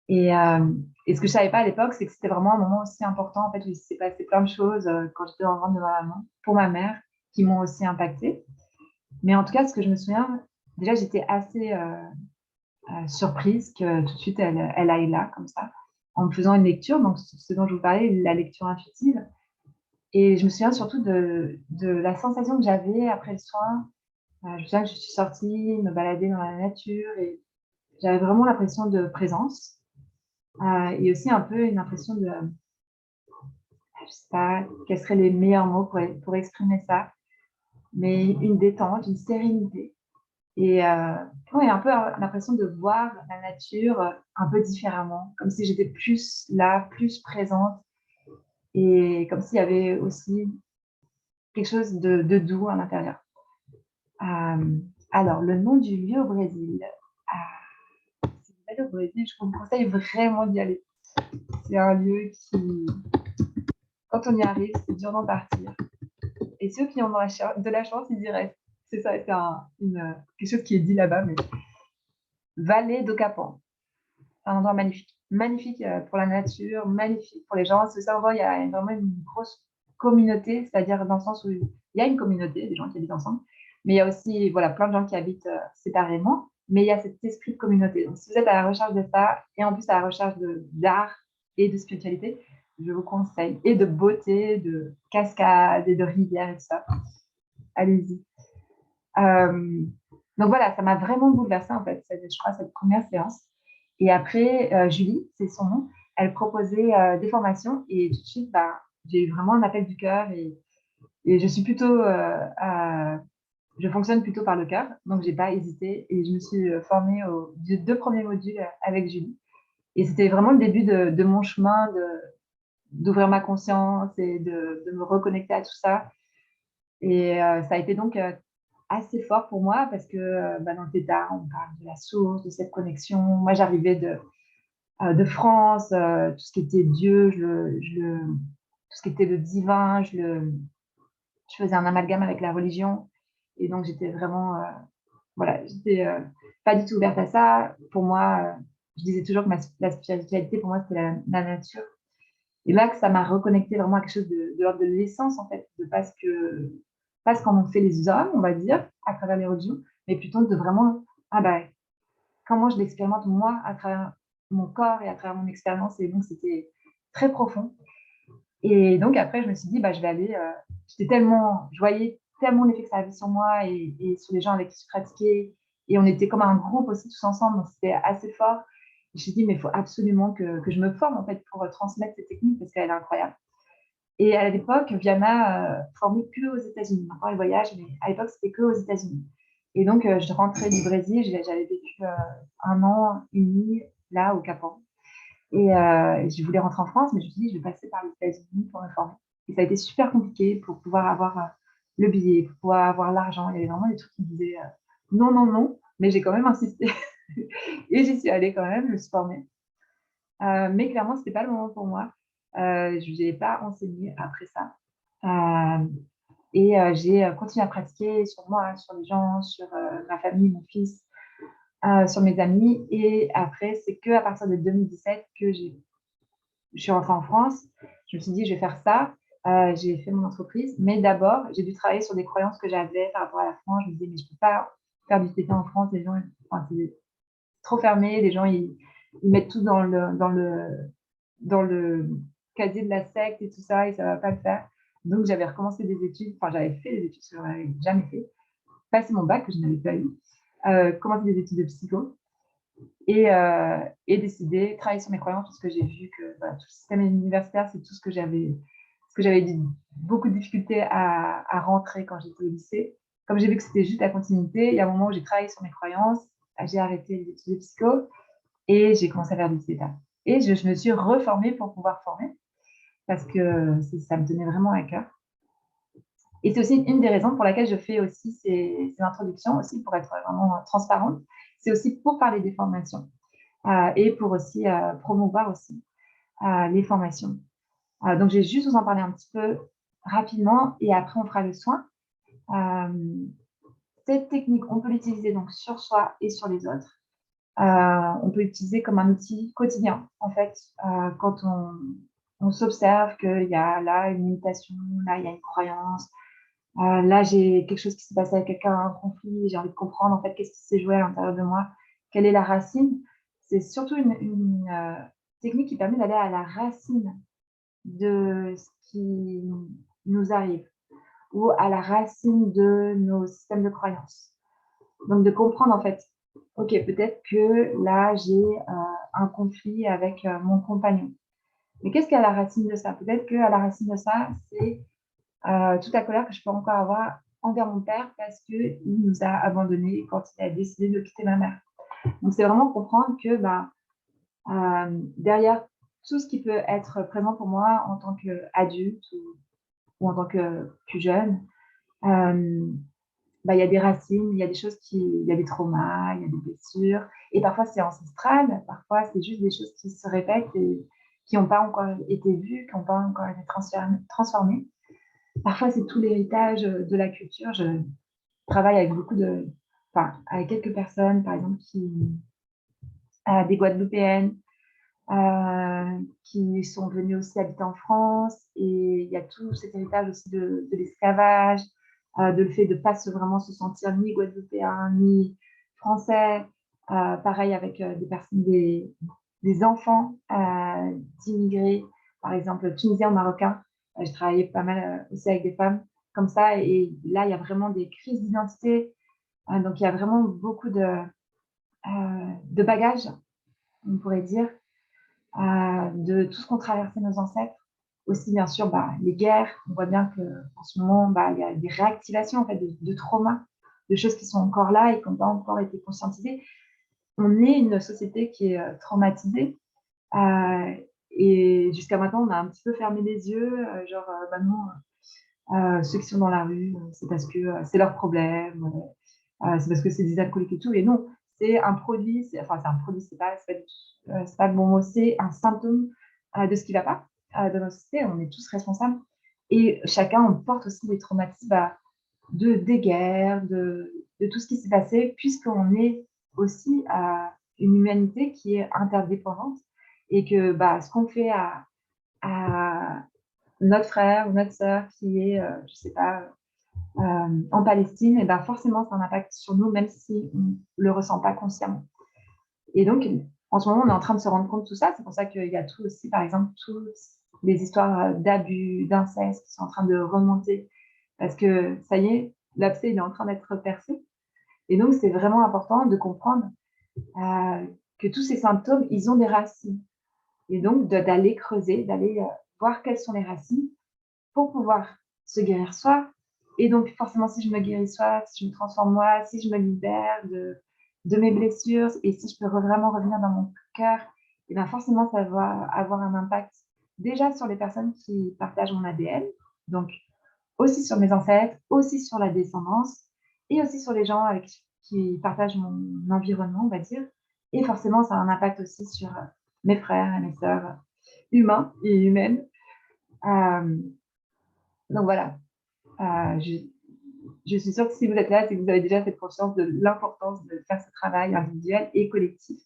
Et, euh, et ce que je savais pas à l'époque, c'est que c'était vraiment un moment aussi important. En fait, il s'est passé plein de choses quand j'étais dans le ventre de ma maman, pour ma mère, qui m'ont aussi impactée. Mais en tout cas, ce que je me souviens, déjà, j'étais assez surprise que tout de suite, elle aille là, comme ça, en me faisant une lecture, donc ce dont je vous parlais, la lecture intuitive. Et je me souviens surtout de la sensation que j'avais après le soin. Je me souviens que je suis sortie me balader dans la nature et j'avais vraiment l'impression de présence et aussi un peu une impression de, je sais pas, quels seraient les meilleurs mots pour exprimer ça, mais une détente, une sérénité. Et ouais, un peu l'impression de voir la nature un peu différemment, comme si j'étais plus là, plus présente, et comme s'il y avait aussi quelque chose de doux à l'intérieur. Alors, le nom du lieu au Brésil. Si vous allez au Brésil, je vous conseille vraiment d'y aller. C'est un lieu qui, quand on y arrive, c'est dur d'en partir. Et ceux qui ont de la chance, ils y restent. C'est ça, c'est quelque chose qui est dit là-bas, mais Vallée do Capão. Un endroit magnifique. Magnifique pour la nature, magnifique pour les gens. C'est ça, on voit, il y a vraiment une grosse communauté, c'est-à-dire dans le sens où il y a une communauté, des gens qui habitent ensemble, mais il y a aussi voilà, plein de gens qui habitent séparément, mais il y a cet esprit de communauté. Donc, si vous êtes à la recherche de ça, et en plus à la recherche d'art et de spiritualité, je vous conseille, et de beauté, de cascades et de rivières et tout ça. Allez-y. Donc voilà, ça m'a vraiment bouleversée en fait, je crois, cette première séance. Et après, Julie, c'est son nom, elle proposait des formations et tout de suite, bah, j'ai eu vraiment un appel du cœur et je suis plutôt, je fonctionne plutôt par le cœur, donc j'ai pas hésité et je me suis formée aux 2 premiers modules avec Julie. Et c'était vraiment le début de mon chemin d'ouvrir ma conscience et de me reconnecter à tout ça. Et ça a été donc assez fort pour moi parce que dans le Theta, on parle de la source, de cette connexion. Moi, j'arrivais de France, tout ce qui était Dieu, tout ce qui était le divin, je faisais un amalgame avec la religion. Et donc, j'étais vraiment, voilà, j'étais pas du tout ouverte à ça. Pour moi, je disais toujours que la spiritualité, pour moi, c'était la nature. Et là, que ça m'a reconnecté vraiment à quelque chose de l'ordre de l'essence, en fait, de pas ce qu'en ont fait les hommes, on va dire, à travers les religions, mais plutôt de vraiment, ah bah, comment je l'expérimente moi à travers mon corps et à travers mon expérience. Et donc, c'était très profond. Et donc, après, je me suis dit, bah, je vais aller. Je voyais tellement l'effet que ça avait sur moi et sur les gens avec qui je pratiquais. Et on était comme un groupe aussi, tous ensemble, donc c'était assez fort. Je me suis dit, mais il faut absolument que je me forme, en fait, pour transmettre cette technique parce qu'elle est incroyable. Et à l'époque, Viana formait que aux États-Unis. Maintenant, elle voyage, mais à l'époque, c'était que aux États-Unis. Et donc, je rentrais du Brésil, j'avais vécu 1 an et demi là, au Cap. Et je voulais rentrer en France, mais je me suis dit, je vais passer par les États-Unis pour me former. Et ça a été super compliqué pour pouvoir avoir le billet, pour pouvoir avoir l'argent. Il y avait vraiment des trucs qui me disaient non, non, non, mais j'ai quand même insisté. Et j'y suis allée quand même, je me suis formée. Mais clairement, ce n'était pas le moment pour moi. Je n'ai pas enseigné après ça. Et j'ai continué à pratiquer sur moi, sur les gens, sur ma famille, mon fils, sur mes amis. Et après, c'est qu'à partir de 2017 que je suis rentrée en France. Je me suis dit, je vais faire ça. J'ai fait mon entreprise. Mais d'abord, j'ai dû travailler sur des croyances que j'avais par rapport à la France. Je me disais, mais je ne peux pas faire du TT en France. Les gens, enfin, c'est trop fermé. Les gens, ils mettent tout dans le casier de la secte et tout ça, et ça ne va pas le faire. Donc, j'avais recommencé des études. Enfin, j'avais fait des études que je n'avais jamais fait. Passé mon bac, que je n'avais pas eu. Commencé des études de psycho. Et décider de travailler sur mes croyances parce que j'ai vu que voilà, tout le système universitaire, c'est tout ce que j'avais beaucoup de difficultés à rentrer quand j'étais au lycée. Comme j'ai vu que c'était juste la continuité, il y a un moment où j'ai travaillé sur mes croyances, j'ai arrêté les études de psycho Et j'ai commencé à faire du theta. Et je me suis reformée pour pouvoir former parce que ça me tenait vraiment à cœur. Et c'est aussi une des raisons pour laquelle je fais aussi ces introductions, aussi pour être vraiment transparente. C'est aussi pour parler des formations et pour aussi promouvoir aussi les formations. Donc, je vais juste vous en parler un petit peu rapidement et après, on fera le soin. Cette technique, on peut l'utiliser donc sur soi et sur les autres. On peut l'utiliser comme un outil quotidien, en fait, quand on s'observe qu'il y a là une limitation, là, il y a une croyance, là, j'ai quelque chose qui s'est passé avec quelqu'un, un conflit, j'ai envie de comprendre, en fait, qu'est-ce qui s'est joué à l'intérieur de moi, quelle est la racine. C'est surtout une technique qui permet d'aller à la racine de ce qui nous arrive ou à la racine de nos systèmes de croyances. Donc, de comprendre, en fait, OK, peut-être que là, j'ai un conflit avec mon compagnon. Mais qu'est-ce qu'il y a à la racine de ça? Peut-être qu'à la racine de ça, c'est toute la colère que je peux encore avoir envers mon père parce qu'il nous a abandonnés quand il a décidé de quitter ma mère. Donc, c'est vraiment comprendre que derrière tout ce qui peut être présent pour moi en tant qu'adulte ou en tant que plus jeune, il y a des racines, il y a des choses il y a des traumas, il y a des blessures. Et parfois, c'est ancestral, parfois, c'est juste des choses qui se répètent et qui n'ont pas encore été vues, qui n'ont pas encore été transformées. Parfois, c'est tout l'héritage de la culture. Je travaille avec avec quelques personnes, par exemple, des Guadeloupéennes, qui sont venues aussi habiter en France. Et il y a tout cet héritage aussi de l'esclavage, de le fait de ne pas vraiment se sentir ni guadeloupéen, ni français. Pareil avec des personnes, des enfants d'immigrés, par exemple tunisiens ou marocains. Je travaillais pas mal aussi avec des femmes comme ça. Et là, il y a vraiment des crises d'identité. Donc, il y a vraiment beaucoup de bagages, on pourrait dire, de tout ce qu'ont traversé nos ancêtres. Aussi, bien sûr, les guerres. On voit bien qu'en ce moment, il y a des réactivations en fait, de traumas, de choses qui sont encore là et qui n'ont pas encore été conscientisées. On est une société qui est traumatisée. Et jusqu'à maintenant, on a un petit peu fermé les yeux, non, ceux qui sont dans la rue, c'est parce que c'est leur problème, c'est parce que c'est des alcooliques et tout. Et non, c'est un produit, c'est un produit, c'est pas le bon mot, c'est un symptôme de ce qui ne va pas dans notre société. On est tous responsables. Et chacun, on porte aussi des traumatismes des guerres, de tout ce qui s'est passé, puisqu'on est aussi une humanité qui est interdépendante et que ce qu'on fait à notre frère ou notre sœur qui est, je sais pas, en Palestine, et forcément, ça a un impact sur nous, même si on ne le ressent pas consciemment. Et donc, en ce moment, on est en train de se rendre compte de tout ça. C'est pour ça qu'il y a tout aussi, par exemple, toutes les histoires d'abus, d'inceste qui sont en train de remonter. Parce que ça y est, l'abcès il est en train d'être percé. Et donc, c'est vraiment important de comprendre que tous ces symptômes, ils ont des racines. Et donc, d'aller creuser, d'aller voir quelles sont les racines pour pouvoir se guérir soi. Et donc, forcément, si je me guéris soi, si je me transforme moi, si je me libère de mes blessures et si je peux vraiment revenir dans mon cœur, et bien forcément, ça va avoir un impact déjà sur les personnes qui partagent mon ADN, donc aussi sur mes ancêtres, aussi sur la descendance et aussi sur les gens qui partagent mon environnement, on va dire. Et forcément, ça a un impact aussi sur mes frères et mes sœurs humains et humaines. Donc voilà, je suis sûre que si vous êtes là, c'est que vous avez déjà cette conscience de l'importance de faire ce travail individuel et collectif.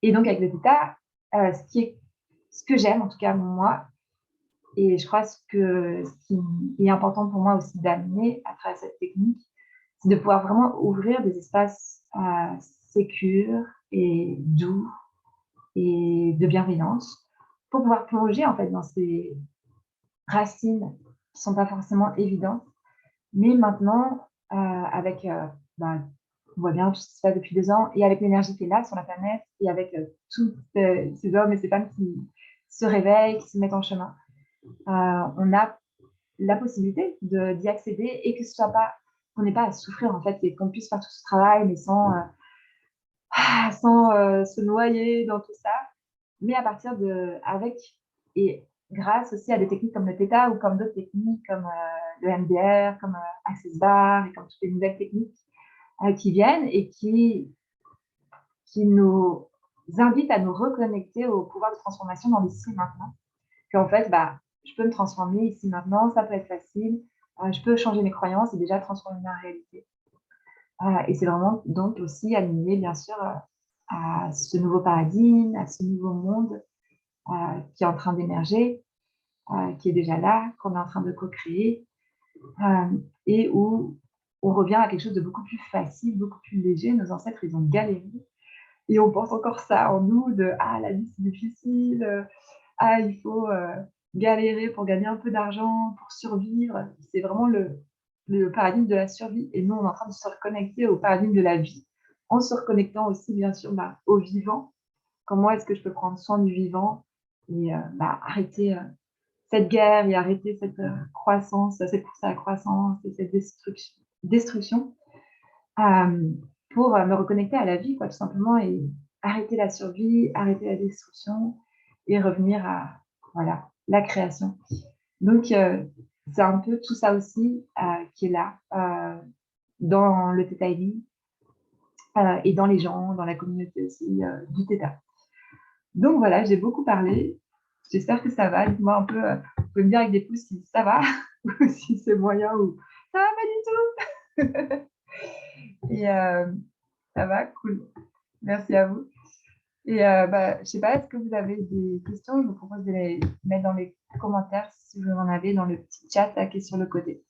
Et donc avec le theta, ce que j'aime, en tout cas moi, et je crois ce qui est important pour moi aussi d'amener à travers cette technique, c'est de pouvoir vraiment ouvrir des espaces sécures et doux et de bienveillance pour pouvoir plonger en fait dans ces racines qui sont pas forcément évidentes. Mais maintenant, on voit bien tout ce qui se passe depuis 2 ans et avec l'énergie qui est là sur la planète et avec tous ces hommes et ces femmes qui se réveillent, qui se mettent en chemin, on a la possibilité d'y accéder et que ce soit pas, qu'on n'ait pas à souffrir en fait et qu'on puisse faire tout ce travail mais sans se noyer dans tout ça, mais à partir avec et grâce aussi à des techniques comme le Theta ou comme d'autres techniques comme le MDR, comme Access Bar et comme toutes les nouvelles techniques qui viennent et qui nous invitent à nous reconnecter au pouvoir de transformation dans l'ici et maintenant. Qu'en fait, je peux me transformer ici maintenant, ça peut être facile, je peux changer mes croyances et déjà transformer ma réalité. Et c'est vraiment donc aussi aligné, bien sûr, à ce nouveau paradigme, à ce nouveau monde qui est en train d'émerger, qui est déjà là, qu'on est en train de co-créer, et où on revient à quelque chose de beaucoup plus facile, beaucoup plus léger. Nos ancêtres, ils ont galéré, et on pense encore ça en nous, de « Ah, la vie, c'est difficile, il faut galérer pour gagner un peu d'argent, pour survivre ». C'est vraiment le paradigme de la survie, et nous, on est en train de se reconnecter au paradigme de la vie, en se reconnectant aussi, bien sûr, au vivant. Comment est-ce que je peux prendre soin du vivant et arrêter cette guerre et arrêter cette croissance, cette course à la croissance et cette destruction pour me reconnecter à la vie, quoi, tout simplement, et arrêter la survie, arrêter la destruction et revenir à voilà, la création. Donc, c'est un peu tout ça aussi qui est là dans le Theta Healing et dans les gens, dans la communauté aussi du Theta. Donc voilà, j'ai beaucoup parlé. J'espère que ça va. Dites-moi un peu, vous pouvez me dire avec des pouces si ça va ou si c'est moyen ou ça va pas du tout. Et ça va, cool. Merci à vous. Et je sais pas, est-ce que vous avez des questions? Je vous propose de les mettre dans les commentaires si vous en avez dans le petit chat là, qui est sur le côté.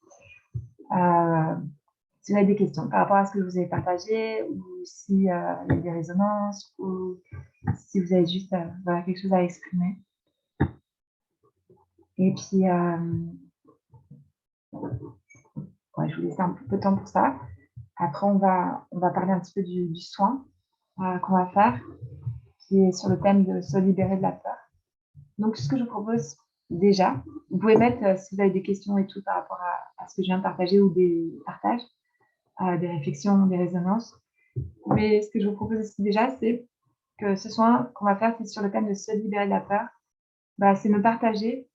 Si vous avez des questions par rapport à ce que je vous avez partagé, ou s'il y a des résonances, ou si vous avez juste voilà, quelque chose à exprimer. Et puis, je vous laisse un peu de temps pour ça. Après, on va parler un petit peu du soin qu'on va faire, qui est sur le thème de se libérer de la peur. Donc, ce que je vous propose déjà, vous pouvez mettre, si vous avez des questions et tout par rapport à ce que je viens de partager ou des partages, des réflexions, des résonances. Mais ce que je vous propose aussi déjà, c'est que ce soin qu'on va faire, c'est sur le thème de se libérer de la peur. C'est me partager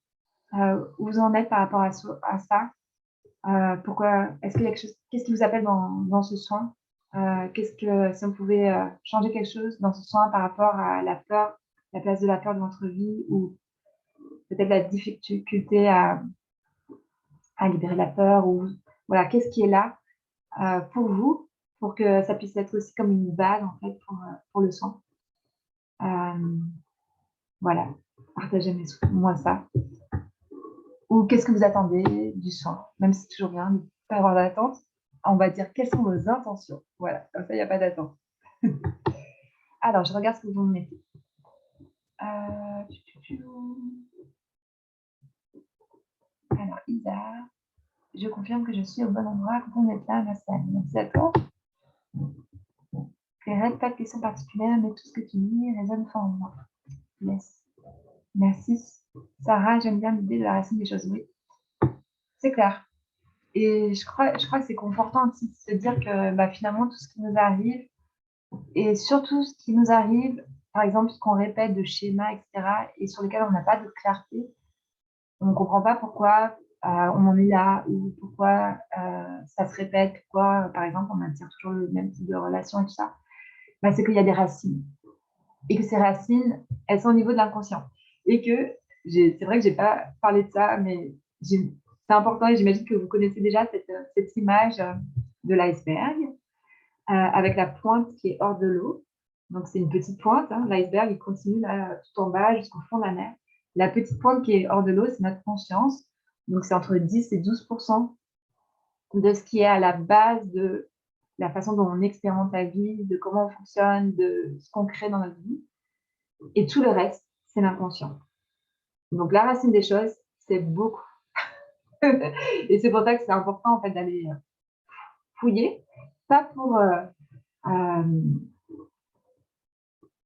où vous en êtes par rapport à ça. Pourquoi est-ce qu'il y a quelque chose, qu'est-ce qui vous appelle dans ce soin? Si on pouvait changer quelque chose dans ce soin par rapport à la peur, la place de la peur dans votre vie, ou peut-être la difficulté à libérer la peur, ou voilà, qu'est-ce qui est là pour vous, pour que ça puisse être aussi comme une base en fait pour le soin. Voilà, partagez-moi ça. Ou qu'est-ce que vous attendez du soin, même si c'est toujours bien de ne pas avoir d'attente. On va dire quelles sont vos intentions. Voilà, comme ça, il n'y a pas d'attente. Alors, je regarde ce que vous me mettez. Alors, Isa, je confirme que je suis au bon endroit. Content d'être là, merci à toi. Clairette, pas de questions particulières, mais tout ce que tu dis résonne fort en moi. Yes. Merci. Sarah, j'aime bien l'idée de la racine des choses. Oui, c'est clair. Et je crois que c'est confortant aussi de se dire que finalement, tout ce qui nous arrive, et surtout ce qui nous arrive, par exemple, ce qu'on répète de schémas, etc., et sur lesquels on n'a pas de clarté, on ne comprend pas pourquoi on en est là, ou pourquoi ça se répète, pourquoi, par exemple, on maintient toujours le même type de relation et tout ça, c'est qu'il y a des racines. Et que ces racines, elles sont au niveau de l'inconscient. Et que, c'est vrai que je n'ai pas parlé de ça, mais c'est important, et j'imagine que vous connaissez déjà cette image de l'iceberg, avec la pointe qui est hors de l'eau. Donc, c'est une petite pointe. L'iceberg, il continue là, tout en bas jusqu'au fond de la mer. La petite pointe qui est hors de l'eau, c'est notre conscience. Donc, c'est entre 10 et 12% de ce qui est à la base de la façon dont on expérimente la vie, de comment on fonctionne, de ce qu'on crée dans notre vie. Et tout le reste, c'est l'inconscient. Donc, la racine des choses, c'est beaucoup. Et c'est pour ça que c'est important, en fait, d'aller fouiller, pas pour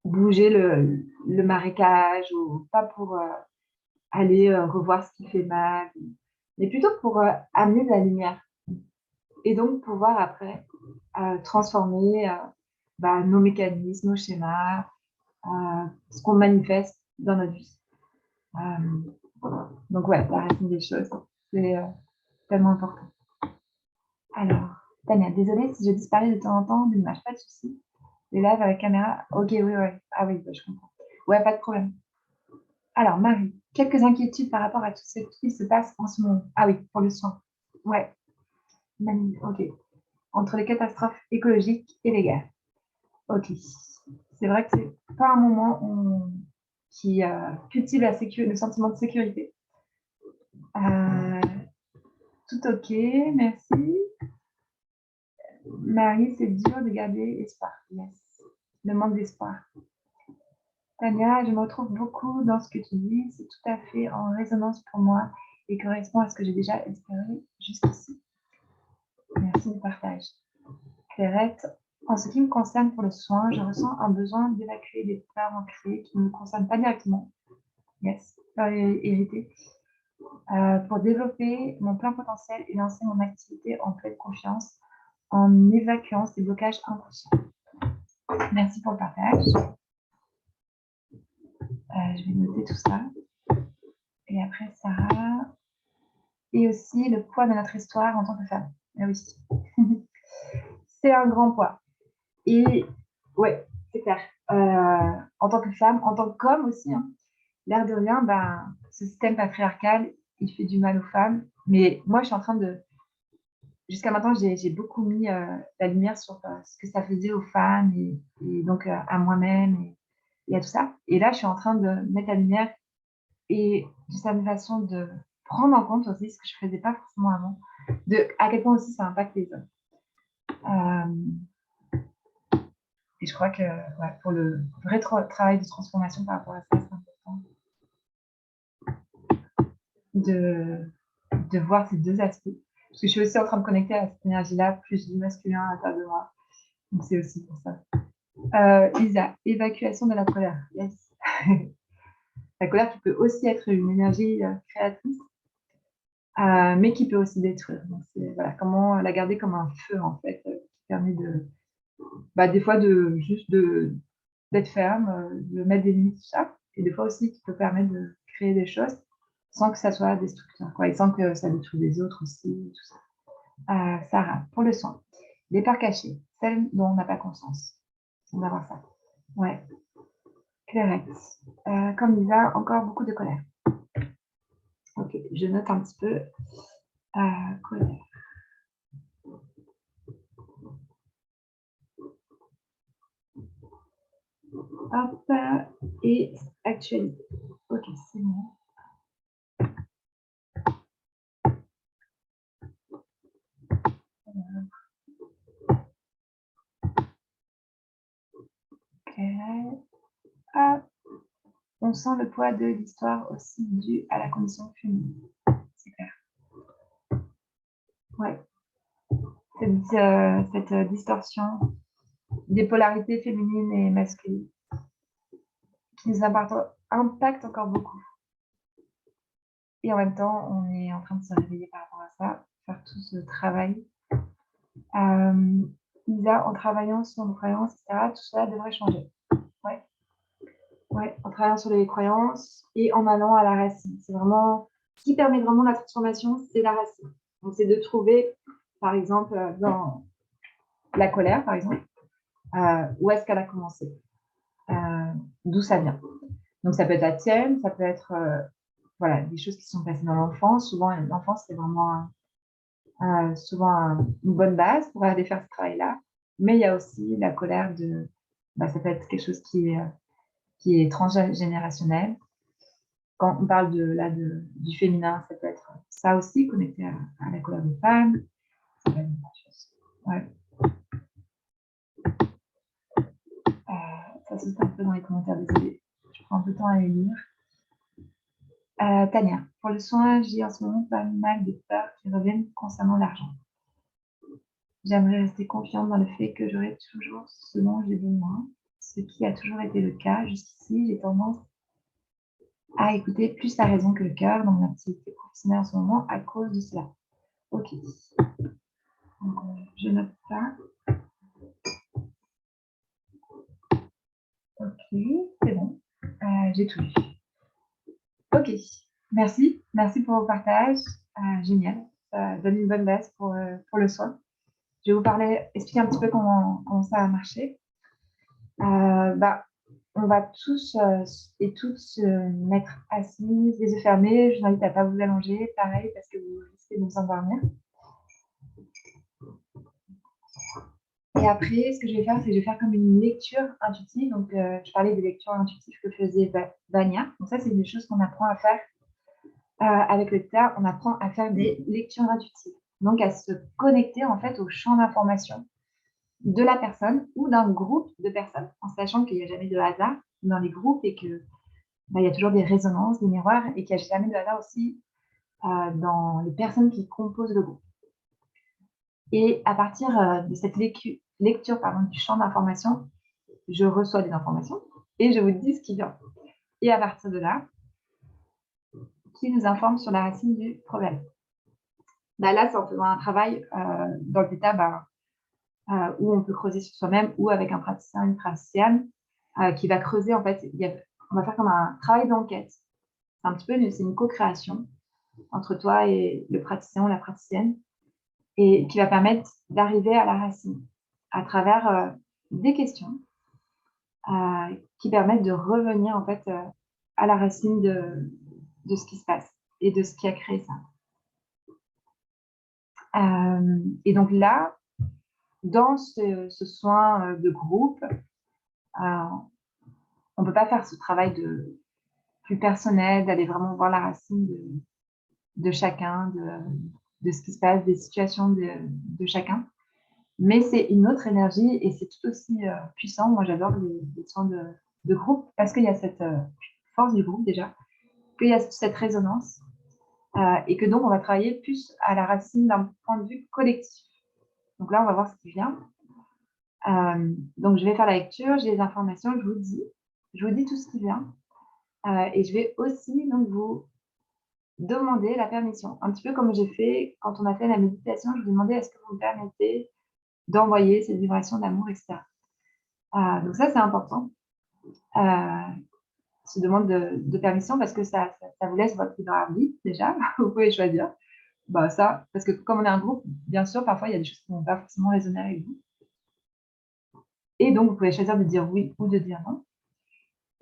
bouger le marécage, ou pas pour aller revoir ce qui fait mal, mais plutôt pour amener de la lumière. Et donc, pouvoir après transformer nos mécanismes, nos schémas, ce qu'on manifeste dans notre vie. Donc ouais, la racine des choses, c'est tellement important. Alors, Tania, désolée si je disparais de temps en temps de l'image, pas de souci. Les lives avec caméra, ok, oui, ouais. Ah oui, je comprends. Ouais, pas de problème. Alors, Marie, quelques inquiétudes par rapport à tout ce qui se passe en ce moment. Ah oui, pour le soin. Ouais, ok. Entre les catastrophes écologiques et les guerres. Ok. C'est vrai que c'est pas un moment qui cultive le sentiment de sécurité. Tout ok, merci. Marie, c'est dur de garder espoir. Yes. Le manque d'espoir. Tania, je me retrouve beaucoup dans ce que tu dis. C'est tout à fait en résonance pour moi et correspond à ce que j'ai déjà espéré jusqu'ici. Merci du partage. Clairette, en ce qui me concerne pour le soin, je ressens un besoin d'évacuer des peurs ancrées qui ne me concernent pas directement. Yes, peurs héritées. Pour développer mon plein potentiel et lancer mon activité en pleine confiance en évacuant ces blocages inconscients. Merci pour le partage. Je vais noter tout ça. Et après, Sarah. Et aussi le poids de notre histoire en tant que femme. Ah oui. C'est un grand poids. Et ouais, c'est clair. En tant que femme, en tant qu'homme aussi, hein, l'air de rien, ce système patriarcal, il fait du mal aux femmes. Mais moi, je suis en train de... Jusqu'à maintenant, j'ai beaucoup mis la lumière sur ce que ça faisait aux femmes et donc à moi-même et à tout ça. Et là, je suis en train de mettre la lumière et de cette façon de prendre en compte aussi ce que je ne faisais pas forcément avant, à quel point aussi ça impacte les hommes. Et je crois que pour le vrai travail de transformation par rapport à ça, c'est important de voir ces deux aspects. Parce que je suis aussi en train de connecter à cette énergie-là, plus du masculin à l'intérieur de moi. Donc c'est aussi pour ça. Isa, évacuation de la colère. Yes. La colère qui peut aussi être une énergie créatrice, mais qui peut aussi détruire. Donc c'est comment la garder comme un feu, en fait, qui permet des fois d'être ferme, de mettre des limites, tout ça. Et des fois aussi qui peut permettre de créer des choses sans que ça soit destructeur, et sans que ça détruise les autres aussi, tout ça. Sarah, pour le soin. Les parts cachées, celles dont on n'a pas conscience. On va voir ça. Ouais. Clairette. Comme Lisa, encore beaucoup de colère. Ok, je note un petit peu. Colère. Hop, et actualité. Ok, c'est bon. On sent le poids de l'histoire aussi dû à la condition féminine. C'est clair. Ouais. Cette distorsion des polarités féminines et masculines qui nous impacte encore beaucoup. Et en même temps, on est en train de se réveiller par rapport à ça, faire tout ce travail. Isa, en travaillant sur nos croyances, etc., tout ça devrait changer. Ouais. Ouais, en travaillant sur les croyances et en allant à la racine. C'est vraiment ce qui permet vraiment la transformation, c'est la racine. Donc, c'est de trouver, par exemple, dans la colère, par exemple, où est-ce qu'elle a commencé, d'où ça vient. Donc, ça peut être la tienne, ça peut être des choses qui sont passées dans l'enfance. Souvent, l'enfance, c'est vraiment souvent une bonne base pour aller faire ce travail-là. Mais il y a aussi la colère ça peut être quelque chose qui est transgénérationnel. Quand on parle du féminin, ça peut être ça aussi, connecté à la colère des femmes. Ça peut être une chose. Ouais. Ça saute un peu dans les commentaires, désolée. Je prends un peu de temps à les lire. Tania, pour le soin, j'ai en ce moment pas mal de peurs qui reviennent concernant l'argent. J'aimerais rester confiante dans le fait que j'aurai toujours ce dont j'ai besoin, ce qui a toujours été le cas. Jusqu'ici, j'ai tendance à écouter plus la raison que le cœur dans mon activité professionnelle en ce moment à cause de cela. Ok. Donc, je note ça. C'est bon, j'ai tout lu. Ok, merci. Merci pour vos partages. Génial, ça donne une bonne base pour le soin. Je vais vous expliquer un petit peu comment ça a marché. On va tous et toutes se mettre assis, les yeux fermés. Je vous invite à ne pas vous allonger, pareil, parce que vous risquez de vous endormir. Et après, ce que je vais faire, c'est que je vais faire comme une lecture intuitive. Donc, je parlais des lectures intuitives que faisait Vania. Donc, ça, c'est des choses qu'on apprend à faire avec le theta. On apprend à faire des lectures intuitives. Donc, à se connecter, en fait, au champ d'information de la personne ou d'un groupe de personnes, en sachant qu'il n'y a jamais de hasard dans les groupes et que il y a toujours des résonances, des miroirs, et qu'il n'y a jamais de hasard aussi dans les personnes qui composent le groupe. Et à partir de cette lecture du champ d'information, je reçois des informations et je vous dis ce qui vient. Et à partir de là, qui nous informe sur la racine du problème. Là, c'est en faisant un travail dans le theta où on peut creuser sur soi-même ou avec un praticien, une praticienne qui va creuser. En fait, on va faire comme un travail d'enquête. C'est un petit peu une co-création entre toi et le praticien ou la praticienne, et qui va permettre d'arriver à la racine à travers des questions qui permettent de revenir en fait à la racine de ce qui se passe et de ce qui a créé ça. Et donc là, dans ce soin de groupe, on ne peut pas faire ce travail plus personnel, d'aller vraiment voir la racine de chacun, de ce qui se passe, des situations de chacun. Mais c'est une autre énergie et c'est tout aussi puissant. Moi, j'adore les soins de groupe parce qu'il y a cette force du groupe déjà, qu'il y a cette résonance et que donc on va travailler plus à la racine d'un point de vue collectif. Donc là, on va voir ce qui vient. Donc, je vais faire la lecture, j'ai les informations, je vous dis tout ce qui vient. Et je vais aussi donc vous demander la permission. Un petit peu comme j'ai fait quand on a fait la méditation, je vous demandais est-ce que vous me permettez d'envoyer ces vibrations d'amour, etc. Donc ça, c'est important. Se demande de permission parce que ça vous laisse votre libre arbitre déjà. Vous pouvez choisir. Ça, parce que comme on est un groupe, bien sûr, parfois, il y a des choses qui ne vont pas forcément résonner avec vous. Et donc, vous pouvez choisir de dire oui ou de dire non.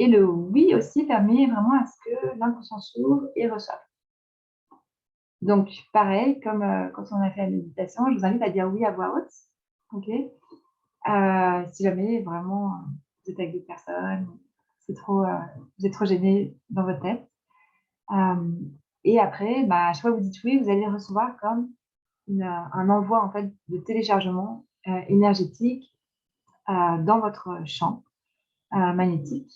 Et le oui aussi permet vraiment à ce que l'inconscient s'ouvre et reçoive. Donc, pareil, comme quand on a fait la méditation, je vous invite à dire oui à voix haute. OK. Si jamais vraiment vous êtes avec d'autres personnes, vous êtes trop gêné dans votre tête. Et après, à chaque fois que vous dites oui, vous allez recevoir comme un envoi en fait, de téléchargement énergétique dans votre champ magnétique.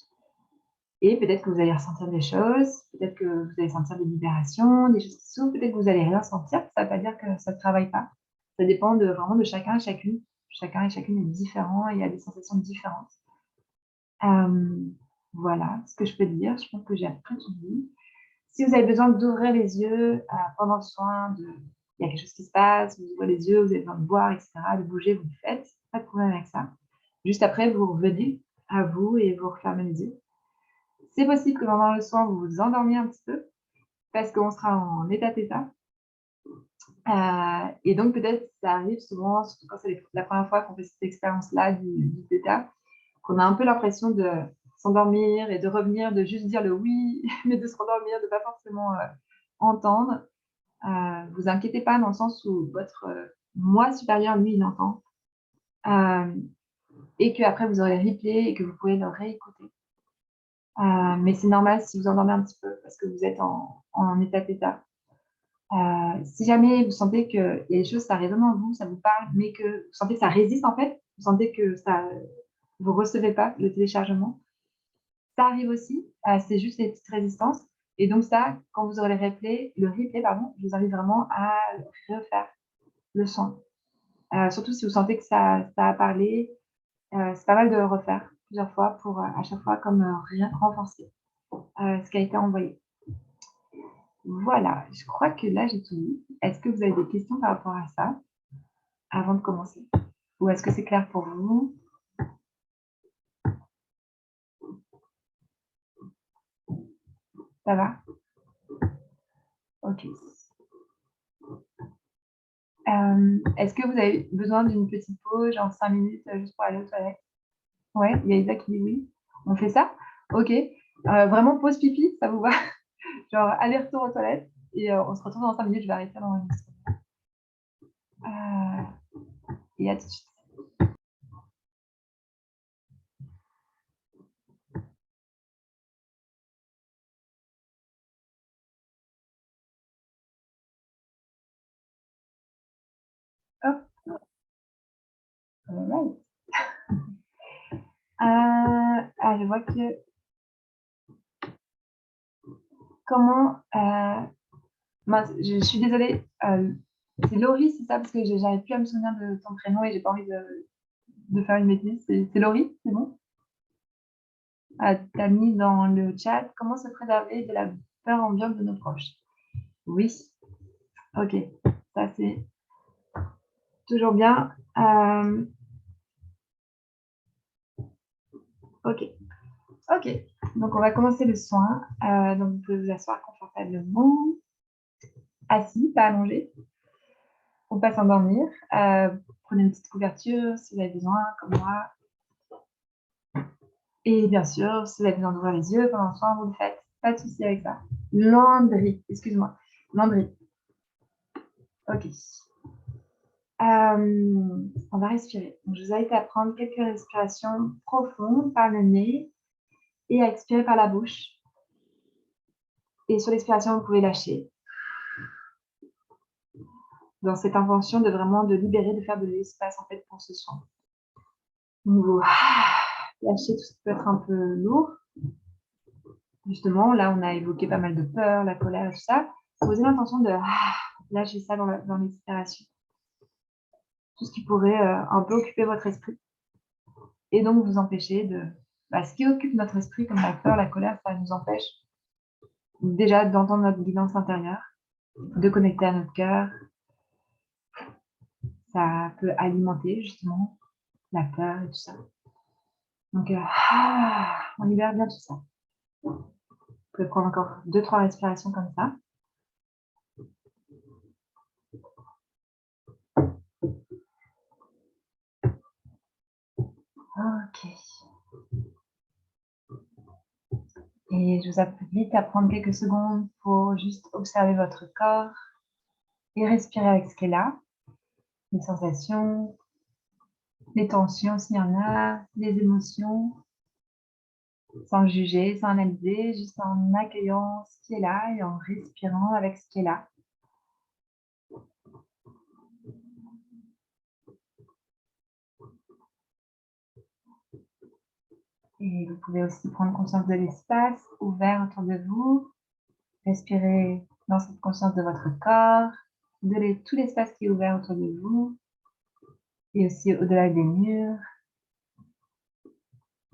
Et peut-être que vous allez ressentir des choses, peut-être que vous allez sentir des libérations, des choses qui s'ouvrent, peut-être que vous allez rien sentir. Ça ne veut pas dire que ça ne travaille pas. Ça dépend vraiment de chacun et chacune. Chacun et chacune est différent et a des sensations différentes. Voilà ce que je peux dire. Je pense que j'ai à peu près tout dit. Si vous avez besoin d'ouvrir les yeux pendant le soin, il y a quelque chose qui se passe, vous ouvrez les yeux, vous avez besoin de boire, etc., de bouger, vous le faites. Pas de problème avec ça. Juste après, vous revenez à vous et vous refermez les yeux. C'est possible que pendant le soin, vous vous endormiez un petit peu parce qu'on sera en état θ. Et donc, peut-être, ça arrive souvent, surtout quand c'est la première fois qu'on fait cette expérience-là du θ, qu'on a un peu l'impression de s'endormir et de revenir, de juste dire le oui, mais de se rendormir, de ne pas forcément entendre. Vous inquiétez pas dans le sens où votre moi supérieur, lui, il entend. Et qu'après, vous aurez le replay et que vous pouvez le réécouter. Mais c'est normal si vous endormez un petit peu parce que vous êtes en état θ. Si jamais vous sentez qu'il y a des choses, ça résonne en vous, ça vous parle, mais que vous sentez que ça résiste en fait, vous sentez que vous ne recevez pas le téléchargement, ça arrive aussi, c'est juste des petites résistances. Et donc ça, quand vous aurez le replay, je vous invite vraiment à refaire le son. Surtout si vous sentez que ça a parlé, c'est pas mal de le refaire plusieurs fois pour à chaque fois comme renforcer ce qui a été envoyé. Voilà, je crois que là j'ai tout dit. Est-ce que vous avez des questions par rapport à ça avant de commencer? Ou est-ce que c'est clair pour vous? Ça va? Ok. Est-ce que vous avez besoin d'une petite pause, genre 5 minutes, juste pour aller aux toilettes? Ouais, il y a Isa qui dit oui. On fait ça? Ok. Vraiment pause pipi, ça vous va? Genre aller-retour aux toilettes et on se retrouve dans 5 minutes, je vais arrêter l'enregistrement. Et à tout de suite. Hop. Alright. Je vois que comment mince, je suis désolée. C'est Laurie, c'est ça? Parce que j'arrive plus à me souvenir de ton prénom et j'ai pas envie de faire une bêtise. C'est Laurie, c'est bon? Tu as mis dans le chat comment se préserver de la peur ambiante de nos proches. Oui, ok, ça c'est toujours bien. Ok, ok. Donc on va commencer le soin. Donc vous pouvez vous asseoir confortablement, assis, pas allongé. On passe à s'endormir. Prenez une petite couverture si vous avez besoin, comme moi. Et bien sûr, si vous avez besoin d'ouvrir les yeux pendant le soin, vous le faites. Pas de souci avec ça. Landry, excuse-moi. Landry. Ok. On va respirer. Donc, je vous invite à prendre quelques respirations profondes par le nez et à expirer par la bouche. Et sur l'expiration, vous pouvez lâcher. Dans cette intention de vraiment de libérer, de faire de l'espace en fait pour ce soin. Donc, vous lâchez tout ce qui peut être un peu lourd. Justement, là, on a évoqué pas mal de peur, la colère et tout ça. Posez l'intention de lâcher ça dans l'expiration. Tout ce qui pourrait un peu occuper votre esprit. Et donc, vous empêcher de... ce qui occupe notre esprit, comme la peur, la colère, ça nous empêche déjà d'entendre notre guidance intérieure, de connecter à notre cœur. Ça peut alimenter, justement, la peur et tout ça. Donc, on libère bien tout ça. Vous pouvez prendre encore 2-3 respirations comme ça. Ok. Et je vous invite à prendre quelques secondes pour juste observer votre corps et respirer avec ce qu'est là. Les sensations, les tensions s'il y en a, les émotions, sans juger, sans analyser, juste en accueillant ce qui est là et en respirant avec ce qui est là. Et vous pouvez aussi prendre conscience de l'espace ouvert autour de vous. Respirez dans cette conscience de votre corps, de tout l'espace qui est ouvert autour de vous et aussi au-delà des murs,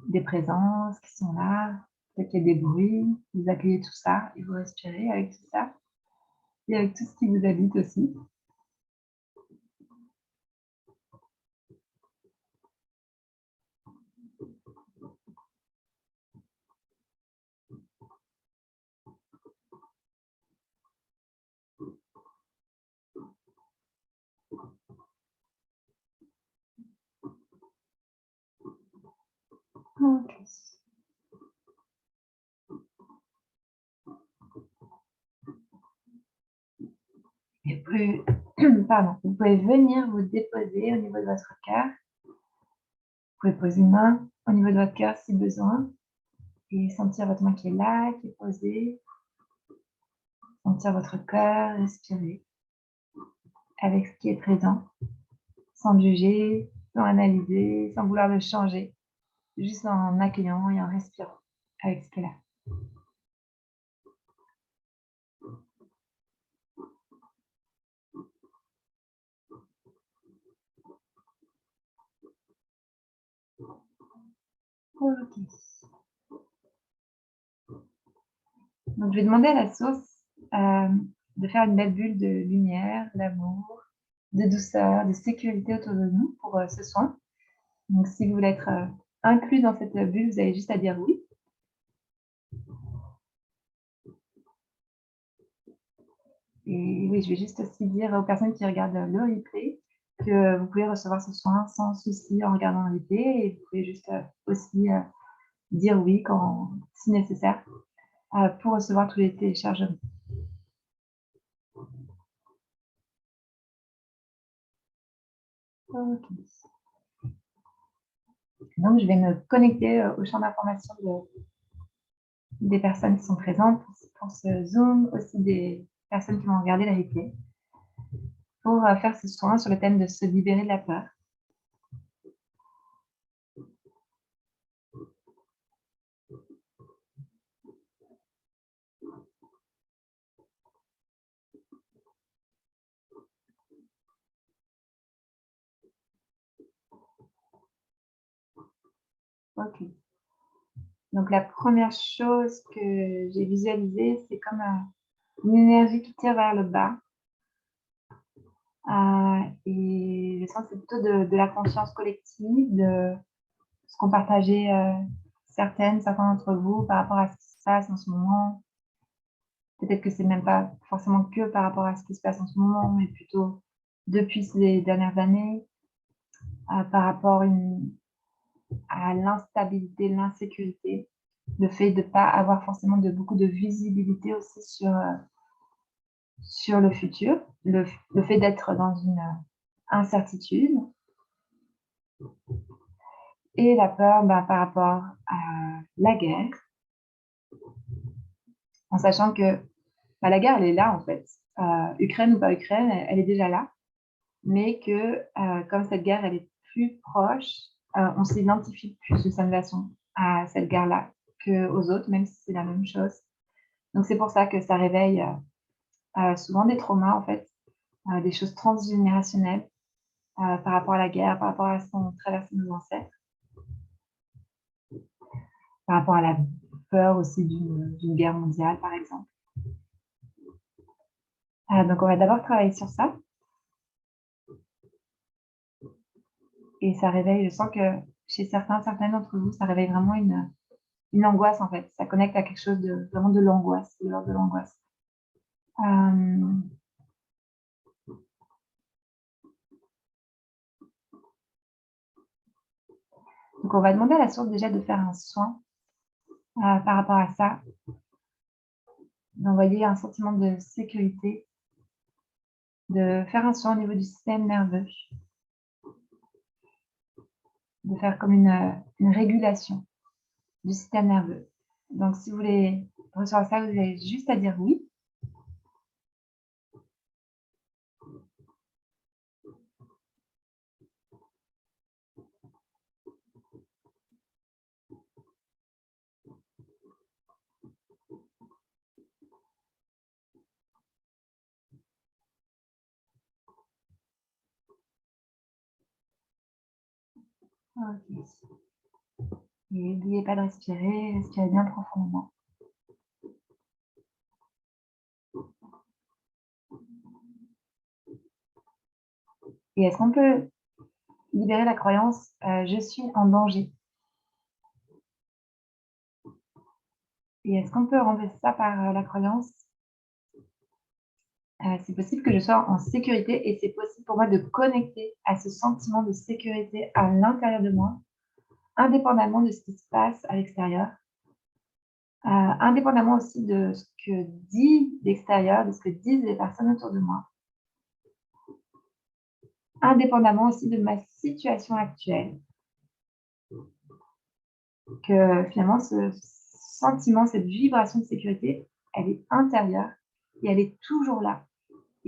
des présences qui sont là, peut-être qu'il y a des bruits, vous accueillez tout ça et vous respirez avec tout ça et avec tout ce qui vous habite aussi. Ok. Et puis, pardon, vous pouvez venir vous déposer au niveau de votre cœur. Vous pouvez poser une main au niveau de votre cœur si besoin et sentir votre main qui est là, qui est posée. Sentir votre cœur respirer avec ce qui est présent, sans juger, sans analyser, sans vouloir le changer, juste en accueillant et en respirant avec ce qui est là. Ok. Donc, je vais demander à la source de faire une belle bulle de lumière, d'amour, de douceur, de sécurité autour de nous pour ce soin. Donc, si vous voulez être inclus dans cette bulle, vous avez juste à dire oui. Et oui, je vais juste aussi dire aux personnes qui regardent le replay que vous pouvez recevoir ce soin sans souci en regardant le replay et vous pouvez juste aussi dire oui quand, si nécessaire, pour recevoir tous les téléchargements. Ok. Donc, je vais me connecter au champ d'information des personnes qui sont présentes pour ce Zoom, aussi des personnes qui vont regarder la replay, pour faire ce soin sur le thème de se libérer de la peur. Ok. Donc, la première chose que j'ai visualisée, c'est comme une énergie qui tire vers le bas. Et je sens que c'est plutôt de la conscience collective, de ce qu'ont partagé certains d'entre vous par rapport à ce qui se passe en ce moment. Peut-être que c'est même pas forcément que par rapport à ce qui se passe en ce moment, mais plutôt depuis ces dernières années, par rapport à l'instabilité, l'insécurité, le fait de ne pas avoir forcément beaucoup de visibilité aussi sur le futur, le fait d'être dans une incertitude et la peur par rapport à la guerre, en sachant que la guerre, elle est là en fait. Ukraine ou pas Ukraine, elle est déjà là, mais que comme cette guerre, elle est plus proche, on s'identifie plus d'une certaine façon à cette guerre-là qu'aux autres, même si c'est la même chose. Donc c'est pour ça que ça réveille souvent des traumas en fait, des choses transgénérationnelles par rapport à la guerre, par rapport à ce qu'ont traversé nos ancêtres, par rapport à la peur aussi d'une guerre mondiale, par exemple. Donc on va d'abord travailler sur ça. Et ça réveille, je sens que chez certaines d'entre vous, ça réveille vraiment une angoisse en fait. Ça connecte à quelque chose de vraiment de l'angoisse, de l'ordre de l'angoisse. Donc on va demander à la source déjà de faire un soin par rapport à ça, d'envoyer un sentiment de sécurité, de faire un soin au niveau du système nerveux, de faire comme une régulation du système nerveux. Donc si vous voulez recevoir ça, vous avez juste à dire oui. Ok. Et n'oubliez pas de respirer, respirez bien profondément. Et est-ce qu'on peut libérer la croyance je suis en danger? Et est-ce qu'on peut remplacer ça par la croyance c'est possible que je sois en sécurité et c'est possible pour moi de connecter à ce sentiment de sécurité à l'intérieur de moi, indépendamment de ce qui se passe à l'extérieur, indépendamment aussi de ce que dit l'extérieur, de ce que disent les personnes autour de moi, indépendamment aussi de ma situation actuelle. Que finalement, ce sentiment, cette vibration de sécurité, elle est intérieure et elle est toujours là.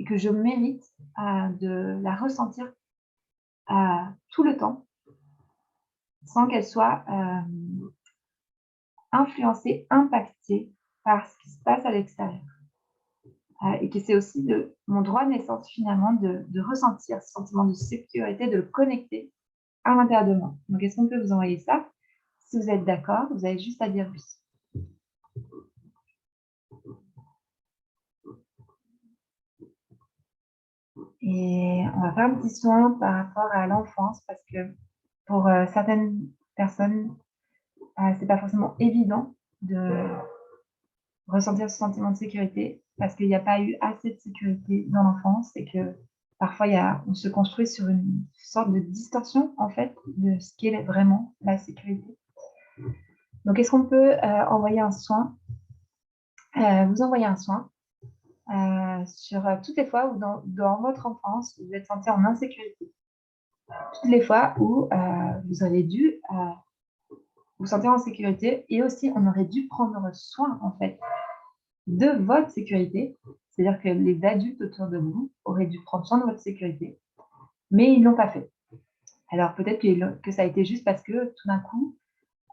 Et que je mérite de la ressentir tout le temps, sans qu'elle soit influencée, impactée par ce qui se passe à l'extérieur. Et que c'est aussi mon droit de naissance finalement de ressentir ce sentiment de sécurité, de le connecter à l'intérieur de moi. Donc, est-ce qu'on peut vous envoyer ça? Si vous êtes d'accord, vous avez juste à dire oui. Et on va faire un petit soin par rapport à l'enfance parce que pour certaines personnes, c'est pas forcément évident de ressentir ce sentiment de sécurité. parce qu'il n'y a pas eu assez de sécurité dans l'enfance et que parfois on se construit sur une sorte de distorsion en fait de ce qu'est vraiment la sécurité. Donc, est-ce qu'on peut envoyer un soin, vous envoyer un soin sur toutes les fois où dans votre enfance, vous êtes senti en insécurité. Toutes les fois où vous avez dû vous sentir en sécurité et aussi on aurait dû prendre soin en fait de votre sécurité. C'est-à-dire que les adultes autour de vous auraient dû prendre soin de votre sécurité, mais ils ne l'ont pas fait. Alors peut-être que ça a été juste parce que tout d'un coup,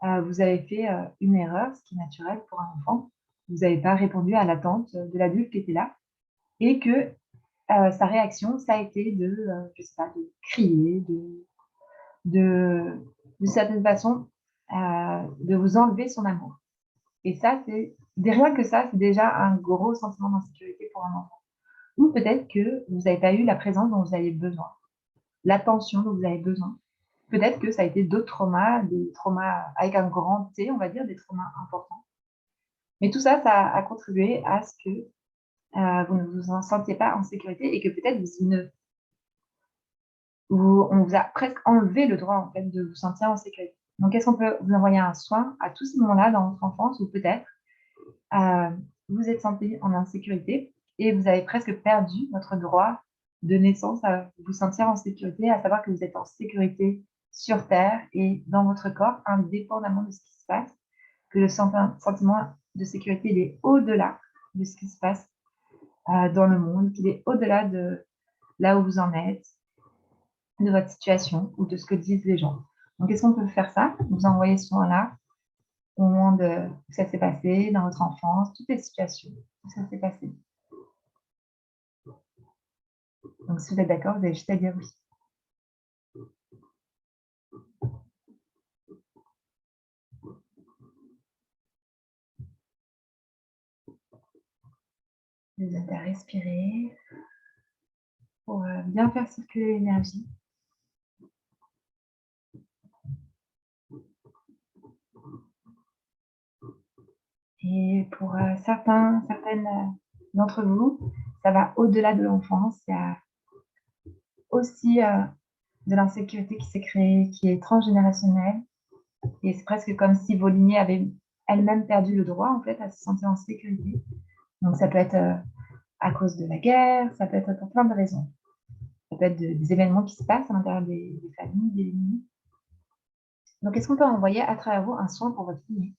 vous avez fait une erreur, ce qui est naturel pour un enfant. Vous n'avez pas répondu à l'attente de l'adulte qui était là et que sa réaction, ça a été je sais pas, de crier, de d'une certaine façon, de vous enlever son amour. Et ça, rien que ça, c'est déjà un gros sentiment d'insécurité pour un enfant. Ou peut-être que vous n'avez pas eu la présence dont vous avez besoin, l'attention dont vous avez besoin. Peut-être que ça a été d'autres traumas, des traumas avec un grand T, on va dire, des traumas importants. Mais tout ça, ça a contribué à ce que vous ne vous en sentiez pas en sécurité et que peut-être on vous a presque enlevé le droit en fait de vous sentir en sécurité. Donc, est-ce qu'on peut vous envoyer un soin à tous ces moments-là dans votre enfance où peut-être vous êtes senti en insécurité et vous avez presque perdu votre droit de naissance à vous sentir en sécurité, à savoir que vous êtes en sécurité sur Terre et dans votre corps, indépendamment de ce qui se passe, que le sentiment de sécurité il est au-delà de ce qui se passe dans le monde, qu'il est au-delà de là où vous en êtes, de votre situation ou de ce que disent les gens. Donc, est-ce qu'on peut faire ça? Vous envoyer ce soin-là au moment où ça s'est passé, dans votre enfance, toutes les situations où ça s'est passé. Donc, si vous êtes d'accord, vous avez juste à dire oui. Vous êtes à respirer pour bien faire circuler l'énergie. Et pour certaines d'entre vous, ça va au-delà de l'enfance. Il y a aussi de l'insécurité qui s'est créée, qui est transgénérationnelle. Et c'est presque comme si vos lignées avaient elles-mêmes perdu le droit, en fait, à se sentir en sécurité. Donc, ça peut être à cause de la guerre, ça peut être pour plein de raisons. Ça peut être des événements qui se passent à l'intérieur des familles, des lignées. Donc, est-ce qu'on peut envoyer à travers vous un soin pour votre lignée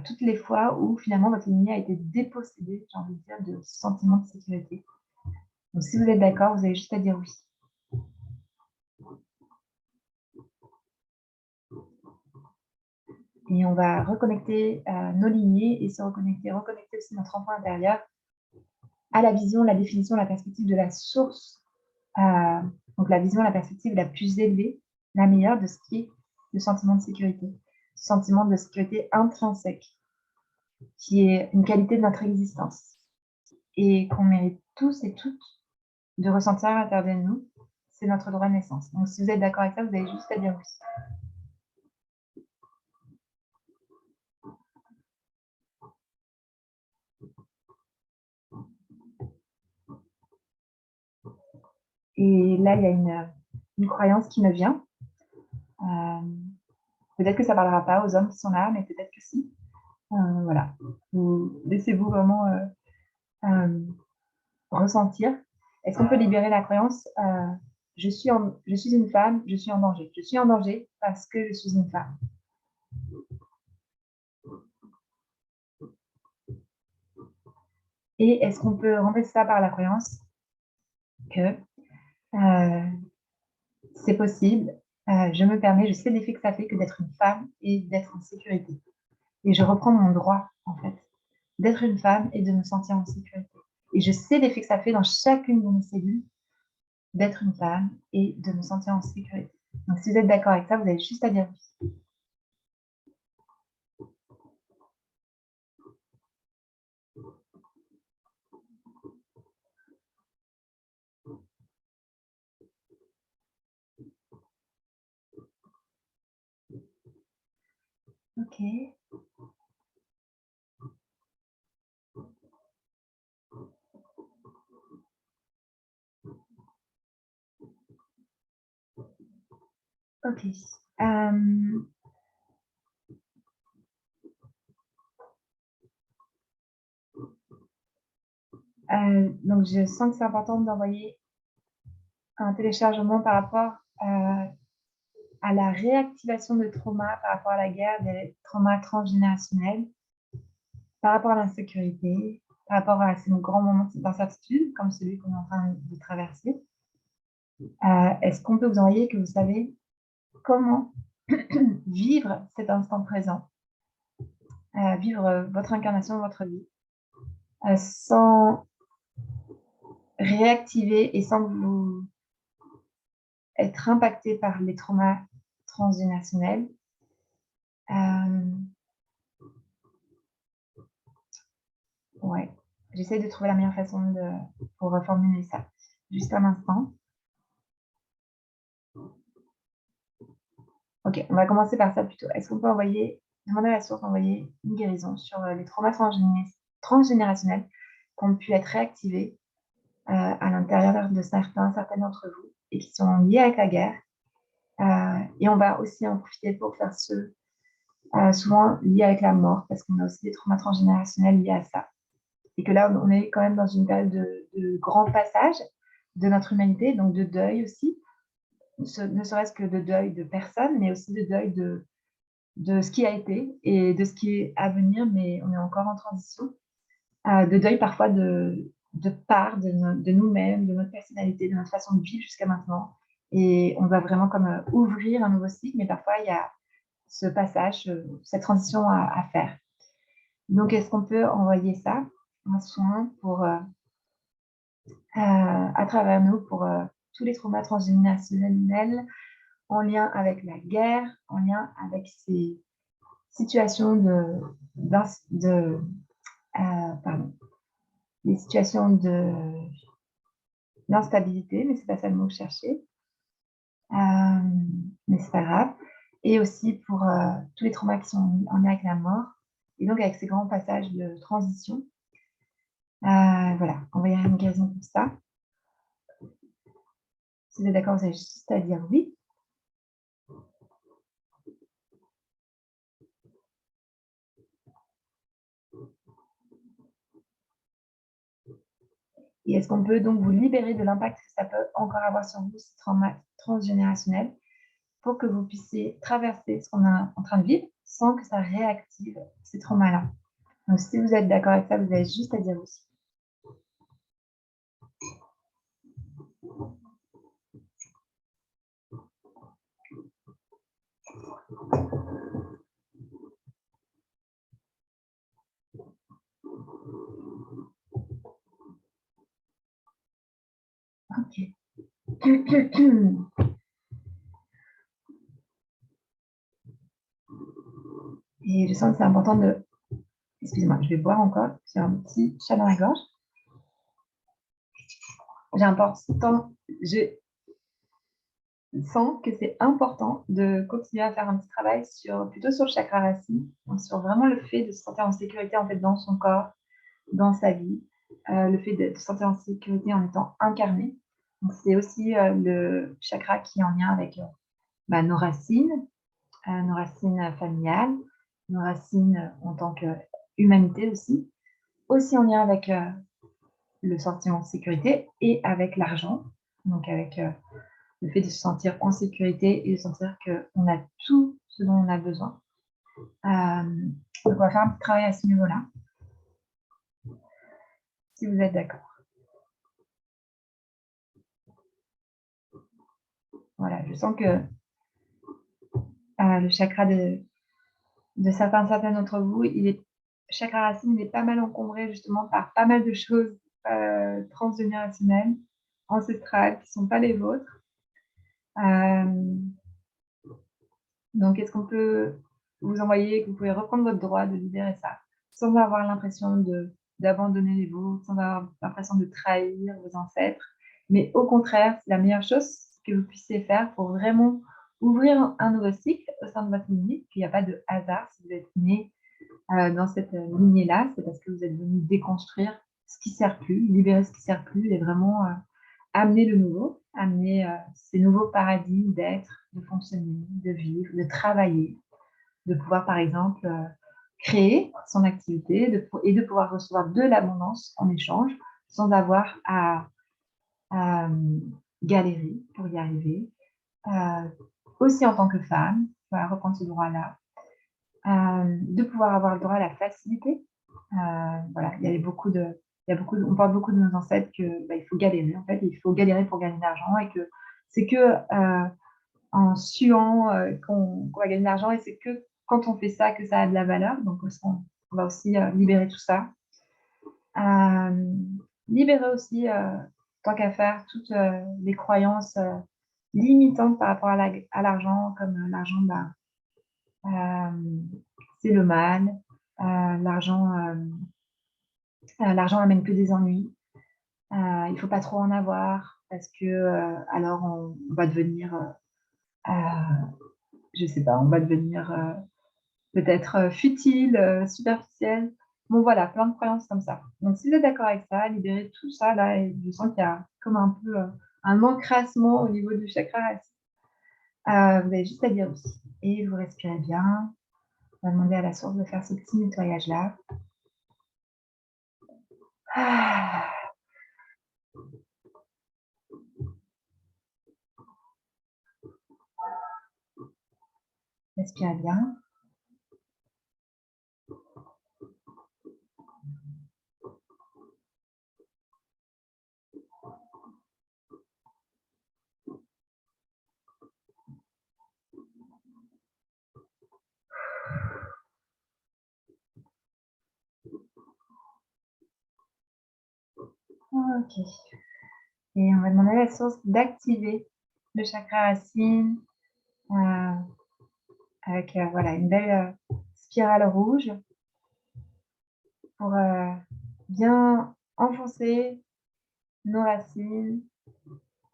toutes les fois où finalement votre lignée a été dépossédée, j'ai envie de dire, de ce sentiment de sécurité. Donc, si vous êtes d'accord, vous avez juste à dire oui. Et on va reconnecter nos lignées et reconnecter aussi notre enfant intérieur à la vision, la définition, la perspective de la source. Donc, la vision, la perspective la plus élevée, la meilleure de ce qui est le sentiment de sécurité. Sentiment de sécurité intrinsèque, qui est une qualité de notre existence et qu'on mérite tous et toutes de ressentir à l'intérieur de nous, c'est notre droit de naissance. Donc, si vous êtes d'accord avec ça, vous avez juste à dire oui. Et là, il y a une croyance qui me vient. Peut-être que ça ne parlera pas aux hommes qui sont là, mais peut-être que si. Voilà. Laissez-vous vraiment ressentir. Est-ce qu'on peut libérer la croyance je suis une femme, je suis en danger. Je suis en danger parce que je suis une femme. Et est-ce qu'on peut remplacer ça par la croyance que c'est possible, je me permets, je sais l'effet que ça fait que d'être une femme et d'être en sécurité. Et je reprends mon droit, en fait, d'être une femme et de me sentir en sécurité. Et je sais l'effet que ça fait dans chacune de mes cellules d'être une femme et de me sentir en sécurité. Donc, si vous êtes d'accord avec ça, vous avez juste à dire oui. OK. Ok. Donc, je sens que c'est important d'envoyer un téléchargement par rapport à la réactivation de traumas par rapport à la guerre, des traumas transgénérationnels, par rapport à l'insécurité, par rapport à ces grands moments d'incertitude, comme celui qu'on est en train de traverser. Est-ce qu'on peut vous envoyer que vous savez comment vivre cet instant présent, vivre votre incarnation, votre vie, sans réactiver et sans vous être impacté par les traumas transgénérationnels. Ouais, j'essaie de trouver la meilleure façon pour reformuler ça. Juste un instant. Ok, on va commencer par ça plutôt. Est-ce qu'on peut demander à la source d'envoyer une guérison sur les traumas transgénérationnels qui ont pu être réactivés à l'intérieur de certaines d'entre vous et qui sont liés avec la guerre. Et on va aussi en profiter pour faire ceux souvent liés avec la mort, parce qu'on a aussi des traumas transgénérationnels liés à ça. Et que là, on est quand même dans une période de grand passage de notre humanité, donc de deuil aussi, ne serait-ce que de deuil de personnes, mais aussi de deuil de ce qui a été et de ce qui est à venir, mais on est encore en transition. De deuil parfois de part de nous-mêmes, de notre personnalité, de notre façon de vivre jusqu'à maintenant. Et on va vraiment comme ouvrir un nouveau cycle, mais parfois il y a ce passage, cette transition à faire. Donc, est-ce qu'on peut envoyer ça, un soin pour, à travers nous, pour tous les traumas transgénérationnels en lien avec la guerre, en lien avec ces situations les situations d'instabilité, mais c'est pas ça le mot que je cherchais. Mais c'est pas grave. Et aussi pour tous les traumas qui sont en lien avec la mort, et donc avec ces grands passages de transition. Voilà, envoyer une guérison pour ça. Si vous êtes d'accord, vous avez juste à dire oui. Et est-ce qu'on peut donc vous libérer de l'impact que ça peut encore avoir sur vous, ces traumas transgénérationnels, pour que vous puissiez traverser ce qu'on est en train de vivre sans que ça réactive ces traumas-là. Donc, si vous êtes d'accord avec ça, vous avez juste à dire oui. Ok. Et je sens que c'est important de... Excusez-moi, je vais boire encore. J'ai un petit chat dans la gorge. Je sens que c'est important de continuer à faire un petit travail plutôt sur le chakra racine, sur vraiment le fait de se sentir en sécurité en fait, dans son corps, dans sa vie, le fait de se sentir en sécurité en étant incarné. Donc, c'est aussi le chakra qui est en lien avec nos racines familiales, nos racines en tant qu'humanité aussi en lien avec le sentiment de sécurité et avec l'argent, donc avec le fait de se sentir en sécurité et de sentir qu'on a tout ce dont on a besoin. Donc, on va faire un petit travail à ce niveau-là, si vous êtes d'accord. Voilà, je sens que le chakra de certains d'entre vous, chakra racine, il est pas mal encombré justement par pas mal de choses transgénérationnelles, ancestrales, qui ne sont pas les vôtres. Donc, est-ce qu'on peut vous envoyer, que vous pouvez reprendre votre droit de libérer ça, sans avoir l'impression d'abandonner les vôtres, sans avoir l'impression de trahir vos ancêtres, mais au contraire, c'est la meilleure chose que vous puissiez faire pour vraiment ouvrir un nouveau cycle au sein de votre lignée, qu'il n'y a pas de hasard si vous êtes né dans cette lignée-là, c'est parce que vous êtes venu déconstruire ce qui ne sert plus, libérer ce qui ne sert plus et vraiment amener le nouveau, amener ces nouveaux paradigmes d'être, de fonctionner, de vivre, de travailler, de pouvoir, par exemple, créer son activité et de pouvoir recevoir de l'abondance en échange sans avoir à galérer pour y arriver. Aussi en tant que femme, voilà, reprendre ce droit-là, de pouvoir avoir le droit à la facilité. Voilà, on parle beaucoup de nos ancêtres que bah, il faut galérer en fait, il faut galérer pour gagner de l'argent et que c'est que en suant qu'on va gagner de l'argent et c'est que quand on fait ça que ça a de la valeur. Donc on va aussi libérer tout ça. Libérer aussi, tant qu'à faire, toutes les croyances limitantes par rapport à l'argent, comme l'argent, bah, c'est le mal, l'argent amène que des ennuis. Il faut pas trop en avoir parce que alors on va devenir, je sais pas, on va devenir peut-être futile, superficiel. Bon voilà, plein de croyances comme ça. Donc si vous êtes d'accord avec ça, libérez tout ça là et je sens qu'il y a comme un peu un encrassement au niveau du chakra racine. Vous avez juste à dire oui et vous respirez bien. On va demander à la source de faire ce petit nettoyage là. Ah, respirez bien. Ok. Et on va demander à la source d'activer le chakra racine euh, avec voilà, une belle spirale rouge pour bien enfoncer nos racines,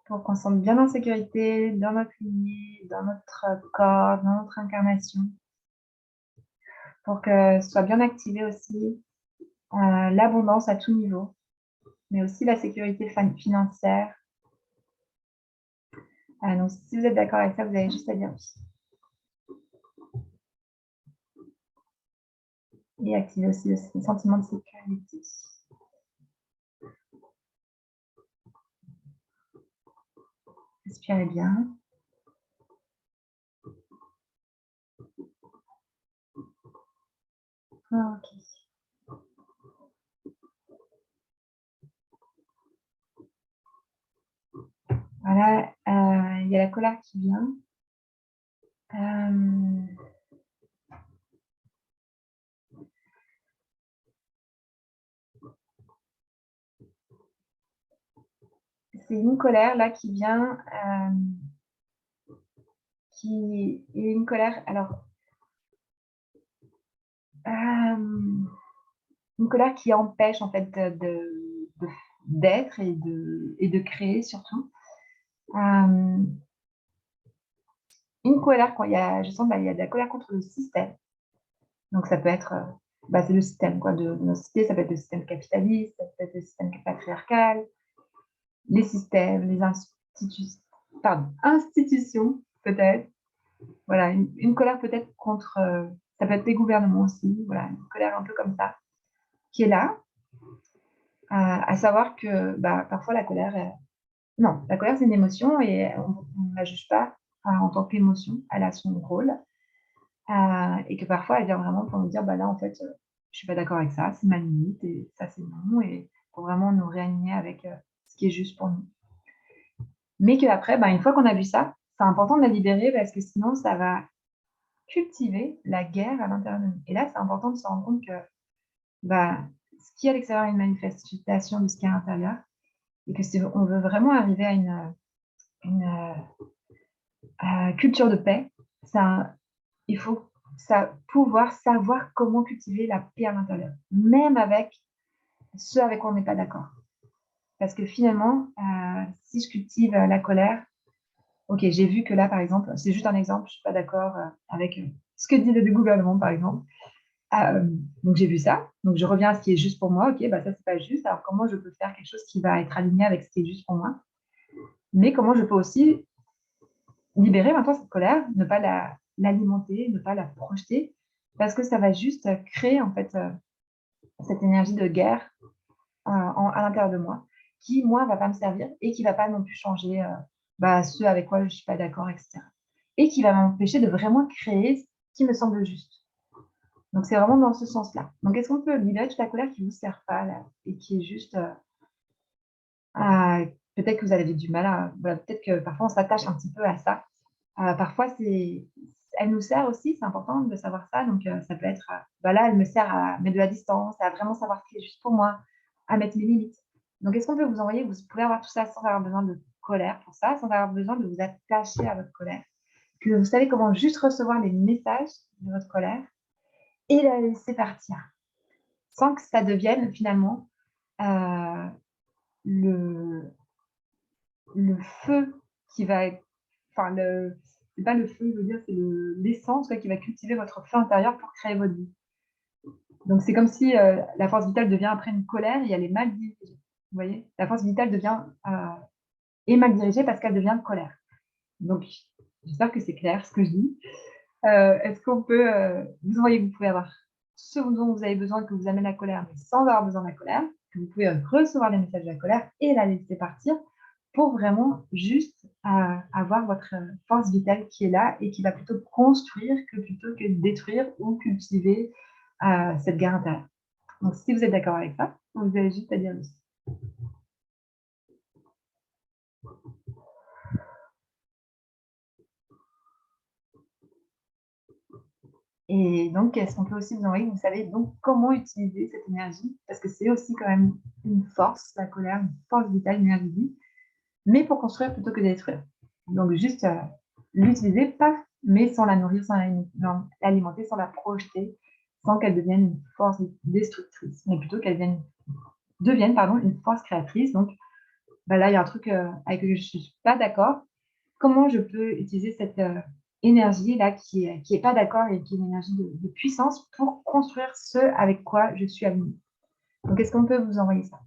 pour qu'on se sente bien en sécurité dans notre lignée, dans notre corps, dans notre incarnation, pour que soit bien activé aussi l'abondance à tout niveau, mais aussi la sécurité financière. Donc, si vous êtes d'accord avec ça, vous avez juste à dire oui. Et activer aussi le sentiment de sécurité. Respirez bien. Ok. Voilà, il y a la colère qui vient. C'est une colère là qui vient, qui est une colère. Alors, une colère qui empêche en fait d'être et de créer surtout. Une colère quand je sens il y a de la colère contre le système. Donc ça peut être, bah, c'est le système quoi, de notre société, ça peut être le système capitaliste, ça peut être le système patriarcal, les systèmes, les institutions peut-être. Voilà, une colère peut-être contre, ça peut être les gouvernements aussi, voilà, une colère un peu comme ça, qui est là, à savoir que bah, parfois la colère, non, la colère c'est une émotion et on ne la juge pas en tant qu'émotion, elle a son rôle, et que parfois elle vient vraiment pour nous dire, bah là en fait, je suis pas d'accord avec ça, c'est ma limite et ça c'est non, et pour vraiment nous réaligner avec ce qui est juste pour nous. Mais qu'après, bah, une fois qu'on a vu ça, c'est important de la libérer parce que sinon ça va cultiver la guerre à l'intérieur de nous. Et là, c'est important de se rendre compte que bah, ce qui est à l'extérieur est une manifestation de ce qui est à l'intérieur et que si on veut vraiment arriver à une culture de paix, il faut pouvoir savoir comment cultiver la paix à l'intérieur, même avec ceux avec quoi on n'est pas d'accord. Parce que finalement, si je cultive la colère, ok, j'ai vu que là, par exemple, c'est juste un exemple, je ne suis pas d'accord avec ce que dit le gouvernement, par exemple. Donc j'ai vu ça, donc je reviens à ce qui est juste pour moi. Ok, bah ça c'est pas juste. Alors comment je peux faire quelque chose qui va être aligné avec ce qui est juste pour moi? Mais comment je peux aussi libérer maintenant cette colère, ne pas l'alimenter, ne pas la projeter, parce que ça va juste créer en fait cette énergie de guerre à l'intérieur de moi, qui, moi, va pas me servir et qui va pas non plus changer ce avec quoi je suis pas d'accord, etc. Et qui va m'empêcher de vraiment créer ce qui me semble juste. Donc, c'est vraiment dans ce sens-là. Donc, est-ce qu'on peut libérer toute la colère qui ne vous sert pas là et qui est juste peut-être que vous avez du mal à voilà, peut-être que parfois on s'attache un petit peu à ça. Parfois elle nous sert aussi, c'est important de savoir ça. Donc ça peut être, là, elle me sert à mettre de la distance, à vraiment savoir ce qui est juste pour moi, à mettre mes limites. Donc est-ce qu'on peut vous envoyer vous pouvez avoir tout ça sans avoir besoin de colère pour ça, sans avoir besoin de vous attacher à votre colère, que vous savez comment juste recevoir les messages de votre colère et la laisser partir, sans que ça devienne finalement, le le feu qui va être enfin c'est pas le feu, je veux dire, c'est l'essence, qui va cultiver votre feu intérieur pour créer votre vie. Donc c'est comme si, la force vitale devient après une colère et elle est mal dirigée. Vous voyez? La force vitale devient, est mal dirigée parce qu'elle devient colère. Donc j'espère que c'est clair ce que je dis. Est-ce qu'on peut, vous voyez que vous pouvez avoir ce dont vous avez besoin que vous amène la colère, mais sans avoir besoin de la colère, que vous pouvez recevoir les messages de la colère et la laisser partir pour vraiment juste avoir votre force vitale qui est là et qui va plutôt construire plutôt que détruire ou cultiver cette guerre intérieure. Donc si vous êtes d'accord avec ça, vous avez juste à dire oui. Et donc, est-ce qu'on peut aussi vous envoyer, vous savez donc comment utiliser cette énergie, parce que c'est aussi quand même une force, la colère, une force vitale, une énergie de vie, mais pour construire plutôt que détruire. Donc juste l'utiliser, pas, mais sans la nourrir, sans l'alimenter, sans la projeter, sans qu'elle devienne une force destructrice, mais plutôt qu'elle devienne une force créatrice. Donc là, il y a un truc avec lequel je ne suis pas d'accord. Comment je peux utiliser cette énergie-là qui est pas d'accord et qui est une énergie de puissance pour construire ce avec quoi je suis alignée. Donc, est-ce qu'on peut vous envoyer ça?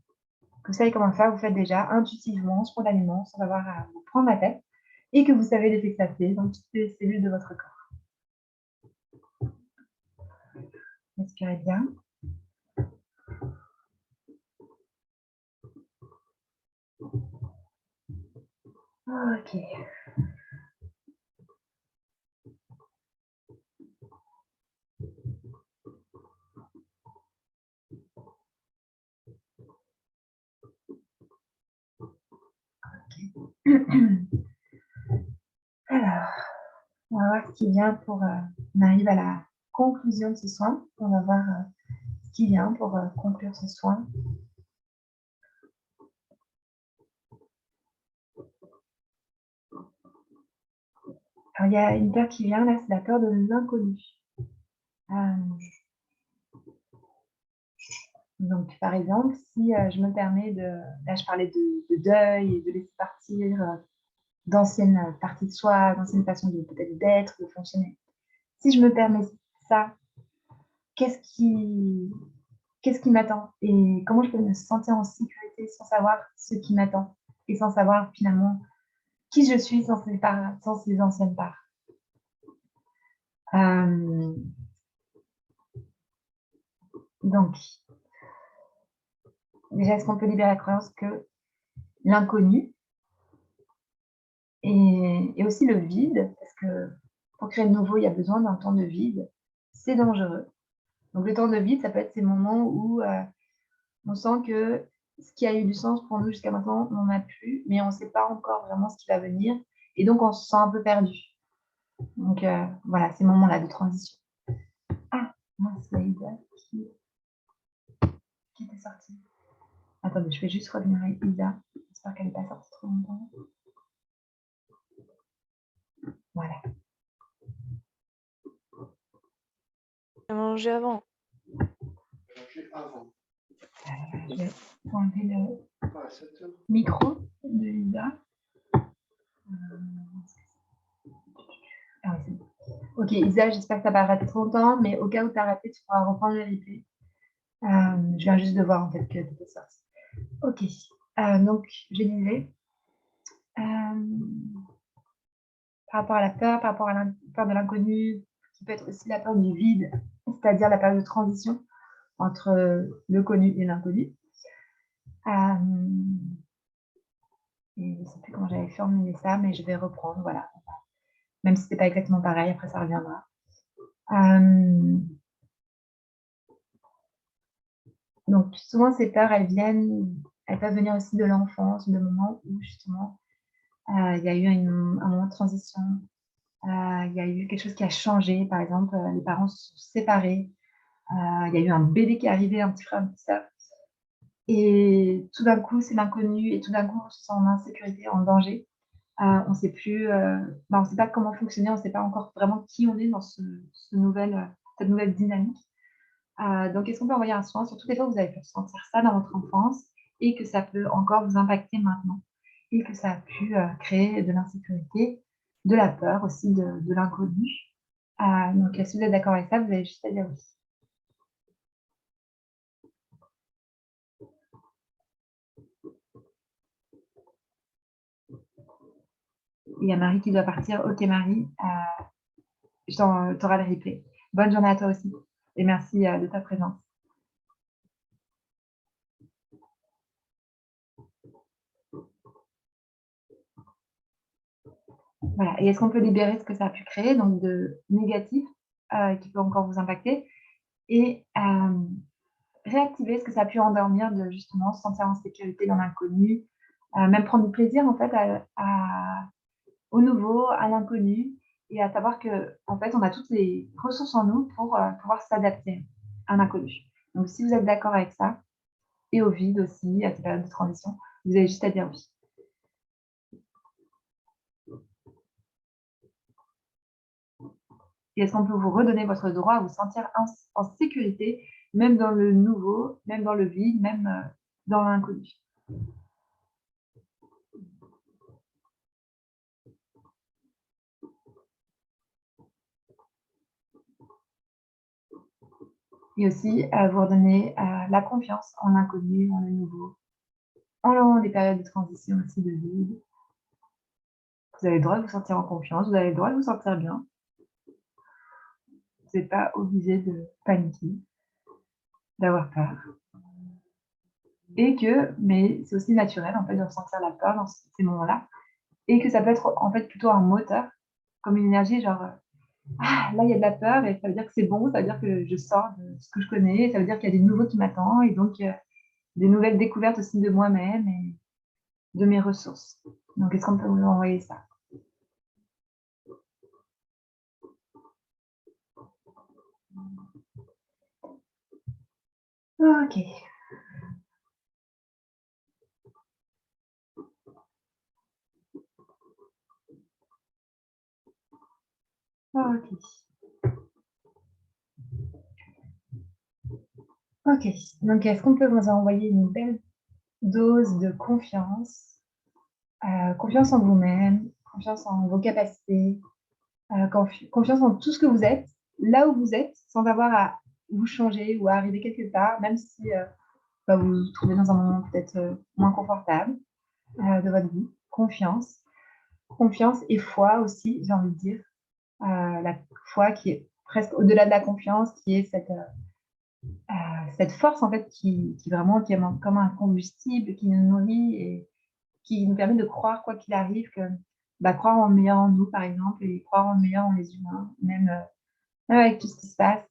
Vous savez comment faire, vous faites déjà intuitivement, spontanément, sans avoir à vous prendre la tête, et que vous savez l'effet que ça fait dans toutes les cellules de votre corps. Respirez bien. Ok. Alors, on va voir ce qui vient pour... on arrive à la conclusion de ce soin. On va voir ce qui vient pour conclure ce soin. Alors, il y a une peur qui vient, là, c'est la peur de l'inconnu. Donc, par exemple, si je me permets là, je parlais de deuil et de laisser partir d'anciennes parties de soi, d'anciennes façons de peut-être d'être, de fonctionner. Si je me permets ça, qu'est-ce qui m'attend et comment je peux me sentir en sécurité sans savoir ce qui m'attend et sans savoir finalement qui je suis sans ces anciennes parts. Donc, déjà, est-ce qu'on peut libérer la croyance que l'inconnu et aussi le vide, parce que pour créer le nouveau, il y a besoin d'un temps de vide, c'est dangereux. Donc le temps de vide, ça peut être ces moments où on sent que ce qui a eu du sens pour nous jusqu'à maintenant n'en a plus, mais on ne sait pas encore vraiment ce qui va venir, et donc on se sent un peu perdu. Donc voilà, ces moments-là de transition. Ah, mince, il y a Isa qui était sortie. Attendez, je vais juste revenir avec Isa. J'espère qu'elle n'est pas sortie trop longtemps. Voilà. J'ai mangé avant. Je vais enlever le micro de Isa. Ah oui, c'est bon. Ok, Isa, j'espère que tu n'as pas raté trop longtemps, mais au cas où tu as raté, tu pourras reprendre le replay. Je viens juste de voir en fait que tu étais sortie. Ok, donc je disais, Par rapport à la peur, par rapport à la peur de l'inconnu, qui peut être aussi la peur du vide, c'est-à-dire la période de transition entre le connu et l'inconnu. Et je ne sais plus comment j'avais formulé ça, mais je vais reprendre, voilà. Même si ce n'est pas exactement pareil, après ça reviendra. Donc souvent ces peurs, elles peuvent venir aussi de l'enfance, de moments où justement il y a eu un moment de transition, il y a eu quelque chose qui a changé. Par exemple, les parents se sont séparés, il y a eu un bébé qui est arrivé, un petit frère, une petite sœur. Et tout d'un coup, c'est l'inconnu et tout d'un coup, on se sent en insécurité, en danger. On ne sait plus, on ne sait pas comment fonctionner, on ne sait pas encore vraiment qui on est dans cette nouvelle dynamique. Donc, est-ce qu'on peut envoyer un soin sur toutes les fois où vous avez pu ressentir ça dans votre enfance et que ça peut encore vous impacter maintenant et que ça a pu créer de l'insécurité, de la peur aussi, de l'inconnu. Donc, si vous êtes d'accord avec ça, vous avez juste à dire oui. Il y a Marie qui doit partir. Ok, Marie, tu auras le replay. Bonne journée à toi aussi et merci de ta présence. Voilà. Et est-ce qu'on peut libérer ce que ça a pu créer, donc de négatif, qui peut encore vous impacter, et réactiver ce que ça a pu endormir, de justement se sentir en sécurité dans l'inconnu, même prendre du plaisir en fait au nouveau, à l'inconnu, et à savoir que en fait on a toutes les ressources en nous pour pouvoir s'adapter à l'inconnu. Donc si vous êtes d'accord avec ça, et au vide aussi, à cette période de transition, vous avez juste à dire oui. Et est-ce qu'on peut vous redonner votre droit à vous sentir en sécurité, même dans le nouveau, même dans le vide, même dans l'inconnu? Et aussi vous redonner la confiance en l'inconnu, en le nouveau, en les périodes de transition aussi de vide. Vous avez le droit de vous sentir en confiance, vous avez le droit de vous sentir bien. Vous n'êtes pas obligé de paniquer, d'avoir peur. Mais c'est aussi naturel en fait de ressentir la peur dans ces moments-là, et que ça peut être en fait plutôt un moteur, comme une énergie, genre ah, là il y a de la peur et ça veut dire que c'est bon, ça veut dire que je sors de ce que je connais, ça veut dire qu'il y a des nouveaux qui m'attendent, et donc des nouvelles découvertes aussi de moi-même et de mes ressources. Donc est-ce qu'on peut vous envoyer ça? Ok. Ok. Ok. Donc est-ce qu'on peut vous envoyer une belle dose de confiance, confiance en vous-même, confiance en vos capacités, confiance en tout ce que vous êtes, là où vous êtes, sans avoir à vous changer ou à arriver quelque part, même si vous vous trouvez dans un moment peut-être moins confortable de votre vie. Confiance. Confiance et foi aussi, j'ai envie de dire. La foi qui est presque au-delà de la confiance, qui est cette force en fait qui vraiment qui est comme un combustible qui nous nourrit et qui nous permet de croire quoi qu'il arrive, que croire en le meilleur en nous par exemple, et croire en le meilleur en les humains, même avec tout ce qui se passe,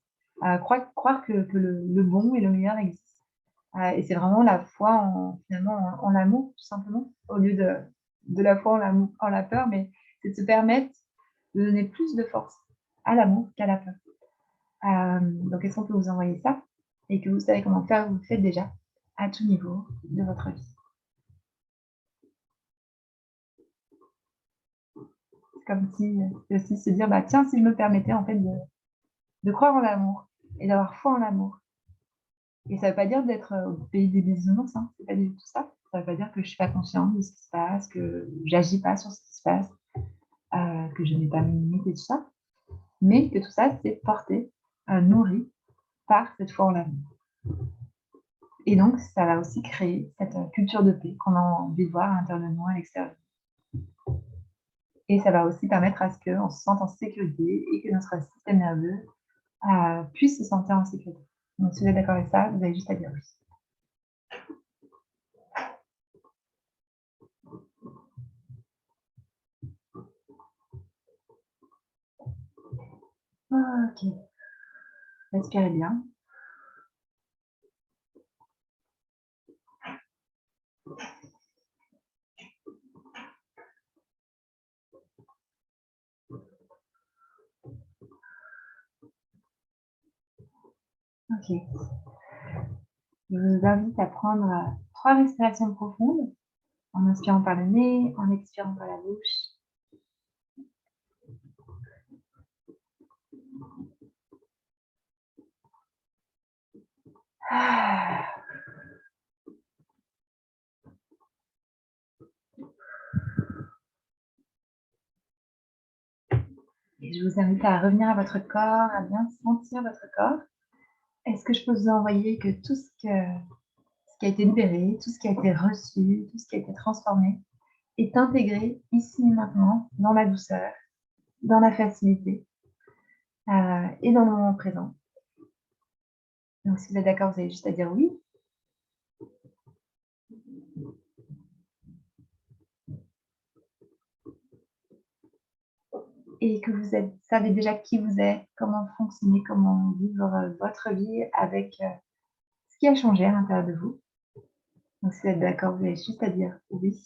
croire que le bon et le meilleur existent. Et c'est vraiment la foi finalement en l'amour tout simplement, au lieu de la foi en l'amour, en la peur, mais c'est de se permettre de donner plus de force à l'amour qu'à la peur. Donc est-ce qu'on peut vous envoyer ça et que vous savez comment faire, vous le faites déjà à tout niveau de votre vie. C'est comme si aussi se dire tiens, si je me permettais en fait de croire en l'amour et d'avoir foi en l'amour. Et ça ne veut pas dire d'être au pays des bisounours, hein, c'est pas du tout ça. Ça ne veut pas dire que je ne suis pas consciente de ce qui se passe, que j'agis pas sur ce qui se passe, que je n'ai pas mes limites et tout ça. Mais que tout ça, c'est porté, nourri par cette foi en l'amour. Et donc, ça va aussi créer cette culture de paix qu'on a envie de voir à l'intérieur de nous, à l'extérieur. Et ça va aussi permettre à ce qu'on se sente en sécurité et que notre système nerveux puisse se sentir en sécurité. Donc, si vous êtes d'accord avec ça, vous avez juste à dire oui. Ok. Respirez bien. Ok. Je vous invite à prendre 3 respirations profondes en inspirant par le nez, en expirant par la bouche. Ah. Et je vous invite à revenir à votre corps, à bien sentir votre corps. Est-ce que je peux vous envoyer que tout ce qui a été libéré, tout ce qui a été reçu, tout ce qui a été transformé est intégré ici et maintenant, dans la douceur, dans la facilité et dans le moment présent. Donc, si vous êtes d'accord, vous avez juste à dire oui. Et que vous savez déjà qui vous êtes, comment fonctionner, comment vivre votre vie avec ce qui a changé à l'intérieur de vous. Donc, si vous êtes d'accord, vous avez juste à dire oui.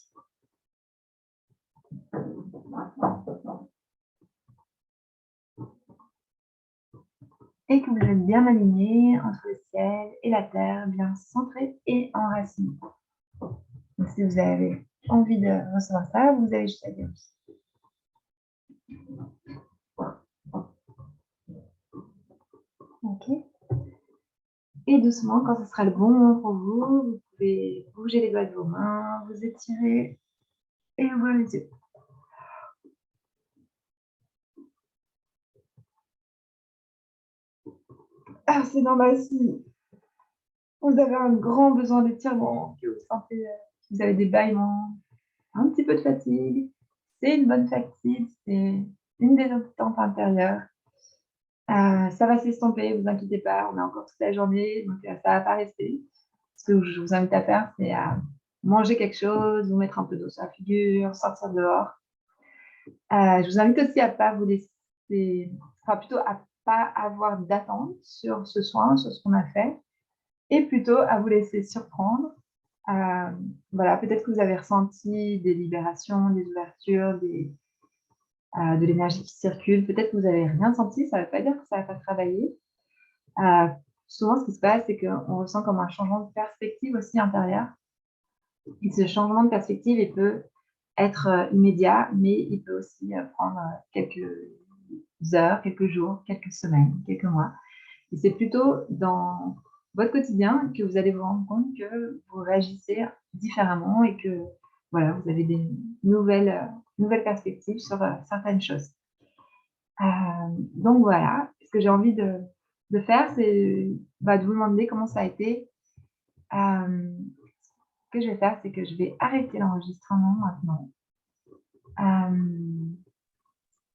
Et que vous êtes bien aligné entre le ciel et la terre, bien centré et enraciné. Donc, si vous avez envie de recevoir ça, vous avez juste à dire oui. Ok. Et doucement, quand ce sera le bon moment pour vous, vous pouvez bouger les doigts de vos mains, vous étirer et ouvrir les yeux. Ah, c'est normal si vous avez un grand besoin d'étirement, que vous sentez que vous avez des bâillements, un petit peu de fatigue. C'est une bonne fatigue, c'est une désinstance intérieure. Ça va s'estomper, vous inquiétez pas, on a encore toute la journée, donc ça va pas rester. Ce que je vous invite à faire, c'est à manger quelque chose, vous mettre un peu d'eau sur la figure, sortir dehors. Je vous invite aussi à pas vous laisser, enfin plutôt à pas avoir d'attente sur ce soin, sur ce qu'on a fait, et plutôt à vous laisser surprendre. Voilà, peut-être que vous avez ressenti des libérations, des ouvertures, de l'énergie qui circule. Peut-être que vous n'avez rien senti, ça ne veut pas dire que ça va pas travailler. Souvent, ce qui se passe, c'est qu'on ressent comme un changement de perspective aussi intérieur. Et ce changement de perspective, il peut être immédiat, mais il peut aussi prendre quelques heures, quelques jours, quelques semaines, quelques mois. Et c'est plutôt dans votre quotidien que vous allez vous rendre compte que vous réagissez différemment et que voilà, vous avez des nouvelles perspectives sur certaines choses. Donc voilà, ce que j'ai envie de faire, c'est de vous demander comment ça a été. Ce que je vais faire, c'est que je vais arrêter l'enregistrement maintenant.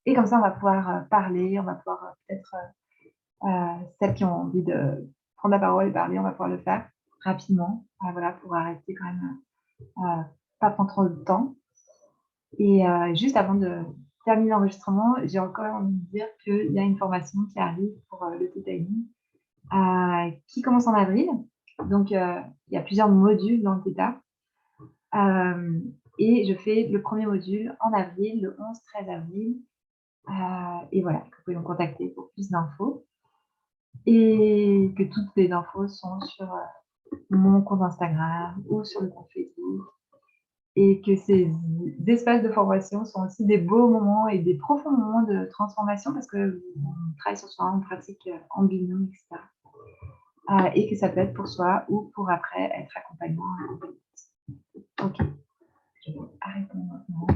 Et comme ça, on va pouvoir parler, on va pouvoir peut-être, celles qui ont envie de prendre la parole et parler, on va pouvoir le faire rapidement, voilà, pour arrêter quand même, pas prendre trop de temps. Et juste avant de terminer l'enregistrement, j'ai encore envie de dire qu'il y a une formation qui arrive pour le Theta-Healing, qui commence en avril. Donc, il y a plusieurs modules dans le Theta. Et je fais le premier module en avril, le 11-13 avril. Et voilà, vous pouvez me contacter pour plus d'infos. Et que toutes les infos sont sur mon compte Instagram ou sur le compte Facebook. Et que ces espaces de formation sont aussi des beaux moments et des profonds moments de transformation parce qu'on travaille sur soi, on pratique en binôme, etc. Et que ça peut être pour soi ou pour après être accompagnant. Ok, je vais arrêter maintenant.